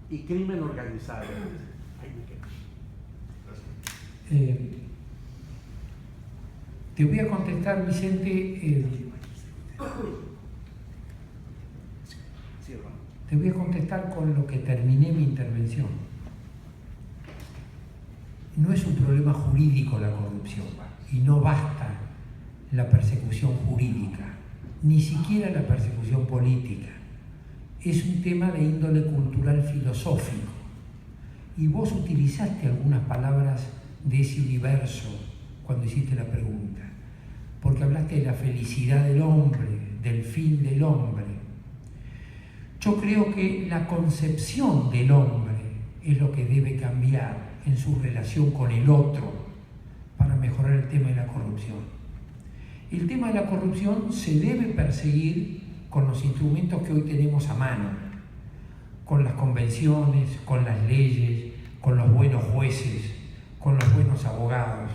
y crimen organizado. Ahí me quedo. Te voy a contestar, Vicente, Sí, hermano. te voy a contestar con lo que terminé mi intervención. No es un problema jurídico la corrupción, y no basta la persecución jurídica, ni siquiera la persecución política. Es un tema de índole cultural filosófico. Y vos utilizaste algunas palabras de ese universo cuando hiciste la pregunta, porque hablaste de la felicidad del hombre, del fin del hombre. Yo creo que la concepción del hombre es lo que debe cambiar en su relación con el otro para mejorar el tema de la corrupción. El tema de la corrupción se debe perseguir con los instrumentos que hoy tenemos a mano, con las convenciones, con las leyes, con los buenos jueces, con los buenos abogados,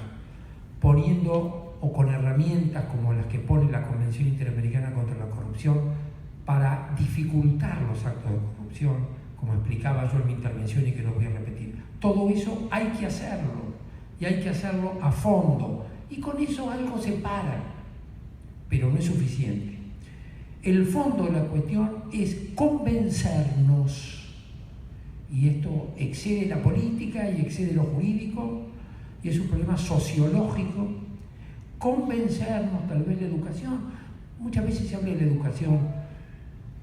poniendo o con herramientas como las que pone la Convención Interamericana contra la Corrupción para dificultar los actos de corrupción, como explicaba yo en mi intervención y que no voy a repetir. Todo eso hay que hacerlo, y hay que hacerlo a fondo, y con eso algo se para, pero no es suficiente. El fondo de la cuestión es convencernos, y esto excede la política y excede lo jurídico, y es un problema sociológico, convencernos, tal vez la educación. Muchas veces se habla de la educación,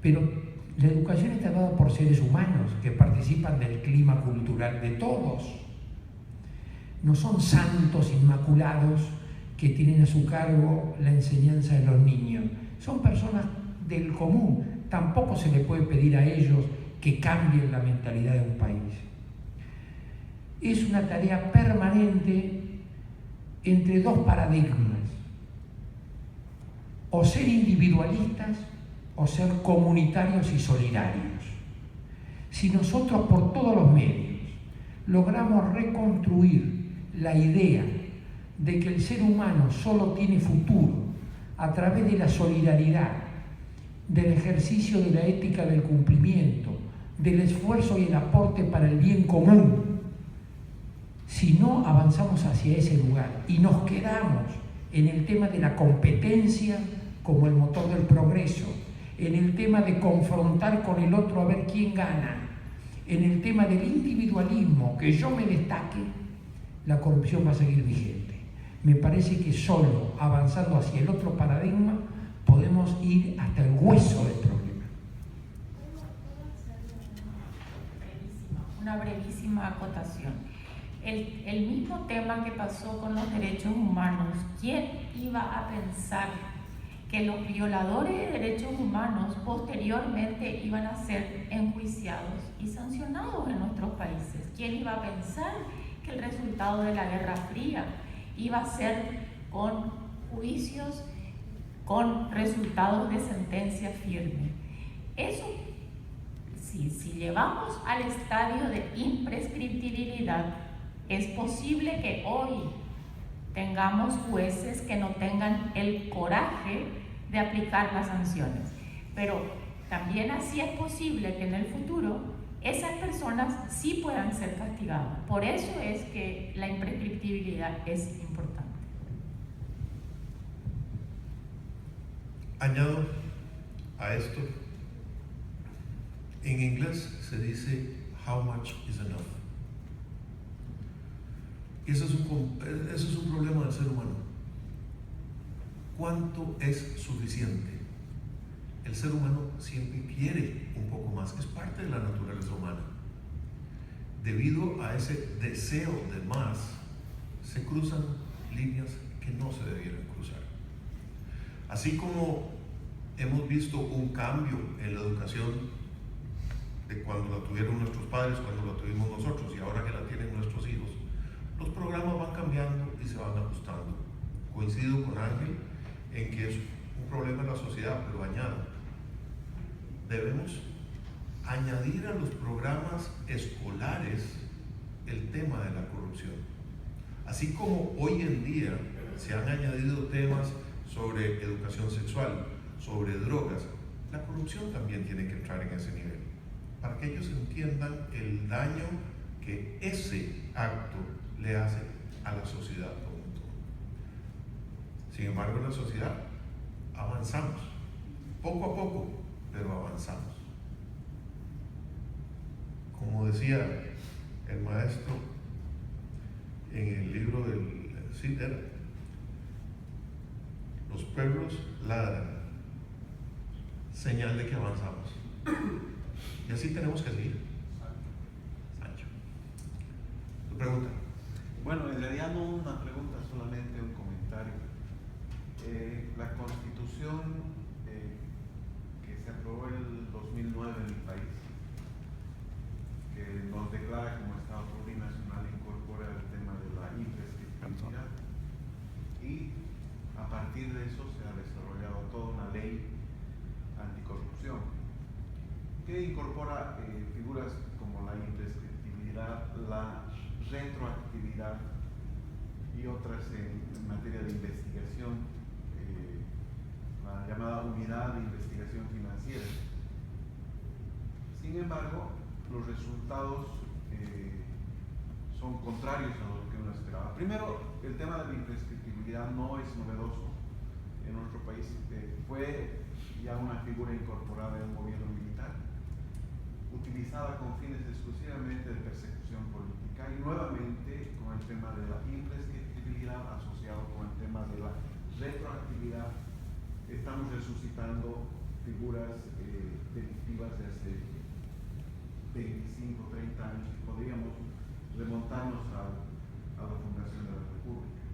pero la educación está dada por seres humanos que participan del clima cultural de todos. No son santos inmaculados que tienen a su cargo la enseñanza de los niños. Son personas del común. Tampoco se le puede pedir a ellos que cambien la mentalidad de un país. Es una tarea permanente entre dos paradigmas: o ser individualistas o ser comunitarios y solidarios. Si nosotros por todos los medios logramos reconstruir la idea de que el ser humano solo tiene futuro a través de la solidaridad, del ejercicio de la ética del cumplimiento, del esfuerzo y el aporte para el bien común, si no avanzamos hacia ese lugar y nos quedamos en el tema de la competencia como el motor del progreso, en el tema de confrontar con el otro a ver quién gana, en el tema del individualismo, que yo me destaque, la corrupción va a seguir vigente. Me parece que solo avanzando hacia el otro paradigma podemos ir hasta el hueso del problema. Una brevísima acotación. El mismo tema que pasó con los derechos humanos. ¿Quién iba a pensar que los violadores de derechos humanos posteriormente iban a ser enjuiciados y sancionados en nuestros países? ¿Quién iba a pensar que el resultado de la Guerra Fría iba a ser con juicios, con resultados de sentencia firme? Eso, si llevamos al estadio de imprescriptibilidad, es posible que hoy tengamos jueces que no tengan el coraje de aplicar las sanciones, pero también así es posible que en el futuro esas personas sí puedan ser castigadas. Por eso es que la imprescriptibilidad es importante. Añado a esto, en inglés se dice how much is enough. Y ese es un problema del ser humano. ¿Cuánto es suficiente? El ser humano siempre quiere un poco más, es parte de la naturaleza humana. Debido a ese deseo de más, se cruzan líneas que no se debieran cruzar. Así como hemos visto un cambio en la educación de cuando la tuvieron nuestros padres, cuando la tuvimos nosotros y ahora que la tienen nuestros hijos, los programas van cambiando y se van ajustando. Coincido con Ángel en que es un problema de la sociedad, pero añado, debemos añadir a los programas escolares el tema de la corrupción. Así como hoy en día se han añadido temas sobre educación sexual, sobre drogas, la corrupción también tiene que entrar en ese nivel, para que ellos entiendan el daño que ese acto le hace a la sociedad como un todo. Sin embargo, en la sociedad avanzamos, poco a poco, pero avanzamos. Como decía el maestro en el libro del Cider, los perros ladran, señal de que avanzamos. Y así tenemos que seguir. Sancho, tu pregunta. Bueno, en realidad no una pregunta, solamente un comentario. La Constitución que se aprobó en el 2009 en mi país, que nos declara como Estado plurinacional, incorpora el tema de la imprescriptibilidad, y a partir de eso se ha desarrollado toda una ley anticorrupción que incorpora figuras como la imprescriptibilidad, la retroactividad y otras en materia de investigación, la llamada unidad de investigación financiera. Sin embargo, los resultados son contrarios a lo que uno esperaba. Primero, el tema de la imprescriptibilidad no es novedoso en nuestro país. Fue ya una figura incorporada en un gobierno militar, utilizada con fines exclusivamente de persecución política, y nuevamente con el tema de la imprescriptibilidad asociado con el tema de la retroactividad estamos resucitando figuras delictivas de hace 25, 30 años, y podríamos remontarnos a la fundación de la República.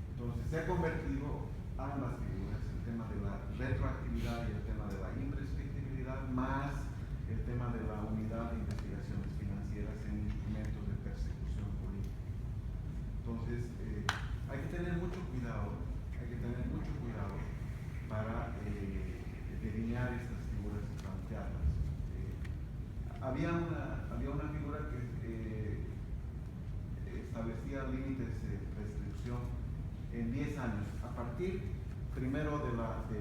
Entonces se ha convertido ambas figuras, el tema de la retroactividad y el tema de la imprescriptibilidad, más el tema de la unidad de investigaciones financieras, en instrumentos de persecución política. Entonces hay que tener mucho cuidado para delinear estas figuras y plantearlas. Había una figura que establecía límites de prescripción en 10 años, a partir primero de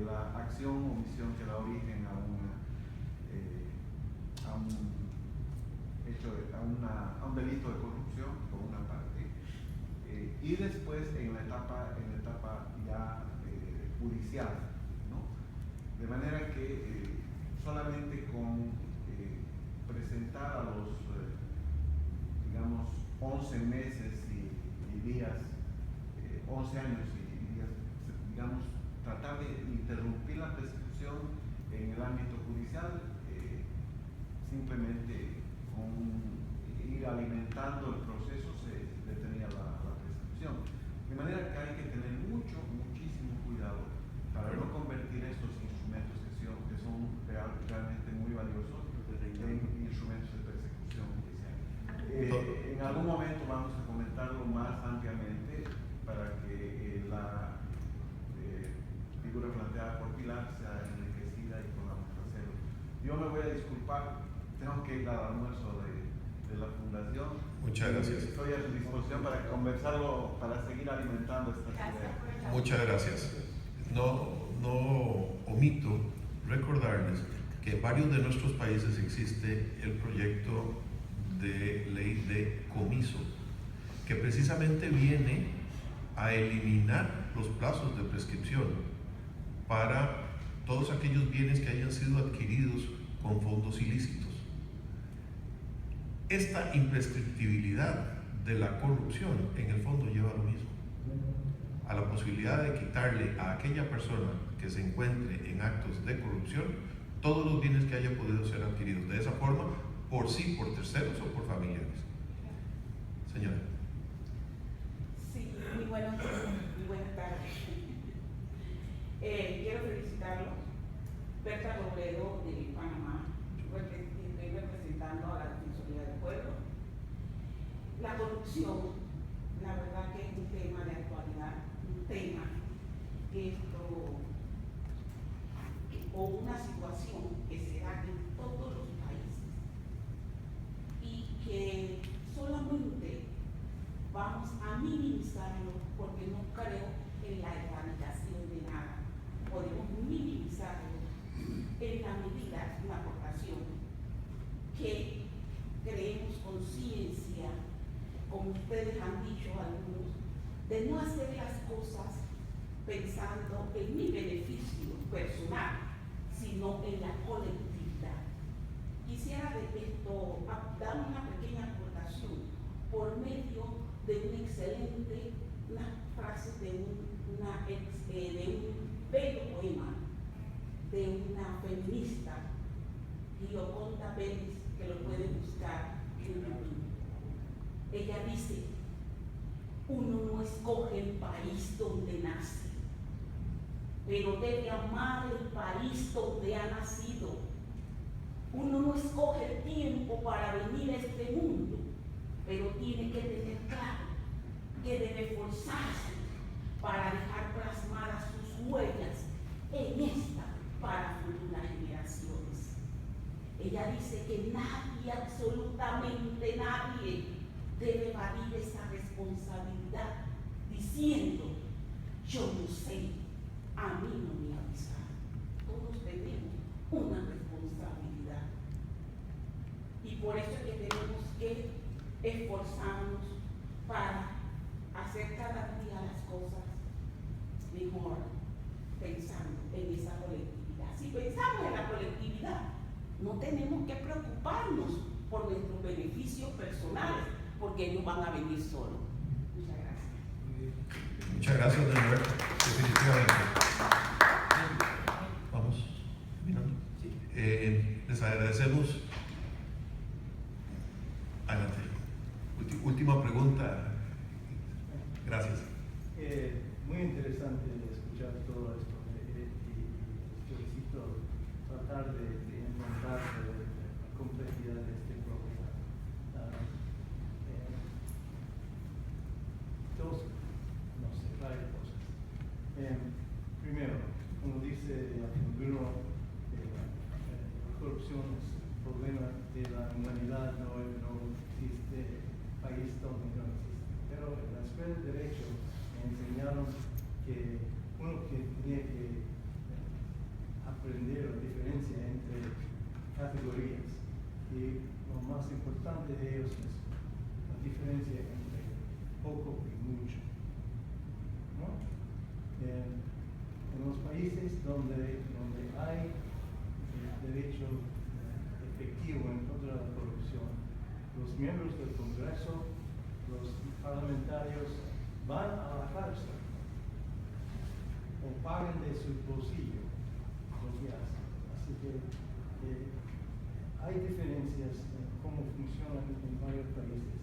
la acción o omisión que da origen a un delito de corrupción, por una parte, y después en la etapa ya judicial, ¿no? De manera que solamente con presentar a los digamos 11 meses y días, 11 años y días, digamos, tratar de interrumpir la prescripción en el ámbito judicial, simplemente con ir alimentando el proceso se momento vamos a comentarlo más ampliamente para que la figura planteada por Pilar sea enriquecida y podamos hacerlo. Yo me voy a disculpar, tengo que ir al almuerzo de la fundación. Muchas gracias. Estoy a su disposición para conversarlo, para seguir alimentando estas ideas. Muchas gracias. No omito recordarles que en varios de nuestros países existe el proyecto de ley de comiso, que precisamente viene a eliminar los plazos de prescripción para todos aquellos bienes que hayan sido adquiridos con fondos ilícitos. Esta imprescriptibilidad de la corrupción en el fondo lleva a lo mismo, a la posibilidad de quitarle a aquella persona que se encuentre en actos de corrupción todos los bienes que haya podido ser adquiridos de esa forma, por sí, por terceros o por familiares. Señora. Sí, muy buenas tardes. Quiero felicitarlos. Berta Robledo de Panamá, estoy representando a la Defensoría del Pueblo. La corrupción, la verdad que es un tema de actualidad, un tema o una situación que se da en todos los países y que solamente vamos a minimizarlo porque no creo en la erradicación de nada. Podemos minimizarlo en la medida, una aportación, que creemos conciencia, como ustedes han dicho algunos, de no hacer las cosas pensando en mi beneficio personal, sino en la colectividad. Quisiera de esto dar una pequeña aportación por medio de una frase de un bello poema de una feminista, Gioconda Bellis, que lo pueden buscar en YouTube. Ella dice: uno no escoge el país donde nace, pero debe amar el país donde ha nacido. Uno no escoge el tiempo para venir a este mundo, pero tiene que tener claro que debe esforzarse para dejar plasmadas sus huellas en esta para futuras generaciones. Ella dice que nadie, absolutamente nadie, debe evadir esa responsabilidad diciendo: yo no sé, a mí no me avisaron. Todos tenemos una responsabilidad y por eso es que tenemos que esforzarnos para hacer cada día las cosas mejor, pensando en esa colectividad. Si pensamos en la colectividad, no tenemos que preocuparnos por nuestros beneficios personales, porque ellos van a venir solos. Muchas gracias. Muchas gracias, don Alberto. Definitivamente. Vamos, mirando. Les agradecemos. Adelante. Última pregunta. Gracias. Muy interesante escuchar todo esto y felicito tratar de encontrar la complejidad de este problema. Varias cosas. Primero, como dice Bruno, la corrupción es un problema de la humanidad, no existe país donde no existe. Pero en la escuela de Derecho me enseñaron que uno que tenía que aprender la diferencia entre categorías, y lo más importante de ellos es la diferencia entre poco y mucho. ¿No? En los países donde hay derecho efectivo en contra de la corrupción, los miembros del Congreso, los parlamentarios van a la cárcel o pagan de su bolsillo lo que hacen. Así que hay diferencias en cómo funcionan en varios países.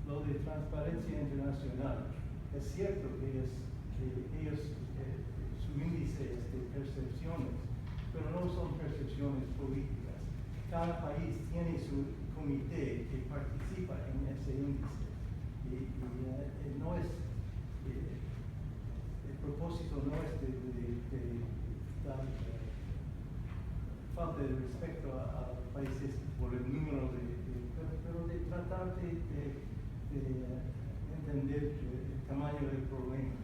Lo de transparencia internacional, es cierto que ellos su índice es de percepciones, pero no son percepciones políticas. Cada país tiene su comité que participa en ese índice. no es, el propósito no es de dar falta de respeto a países por el número pero de tratar de entender el tamaño del problema.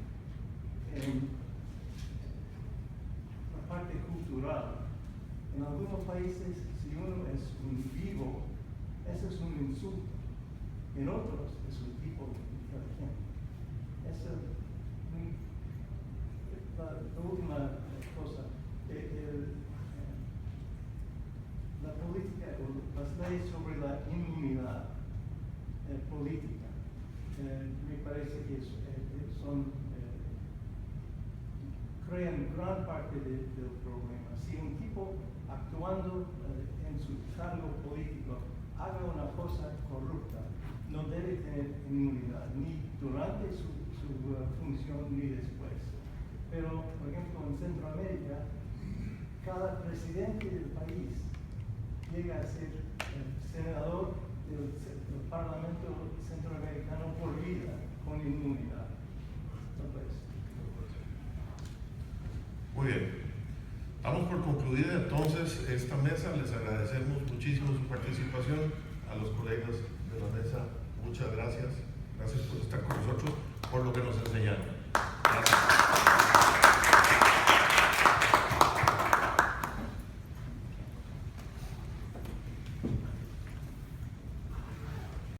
En la parte cultural, en algunos países, si uno es un vivo, eso es un insulto. En otros es un tipo inteligente. Esa es la última cosa. La política o las leyes sobre la inmunidad política me parece que crean gran parte del problema. Si un tipo actuando en su cargo político haga una cosa corrupta, no debe tener inmunidad, ni durante su función ni después. Pero, por ejemplo, en Centroamérica, cada presidente del país llega a ser senador del Parlamento Centroamericano por vida, con inmunidad. Muy bien. Damos por concluida entonces esta mesa. Les agradecemos muchísimo su participación. A los colegas de la mesa, muchas gracias. Gracias por estar con nosotros, por lo que nos enseñaron. Gracias.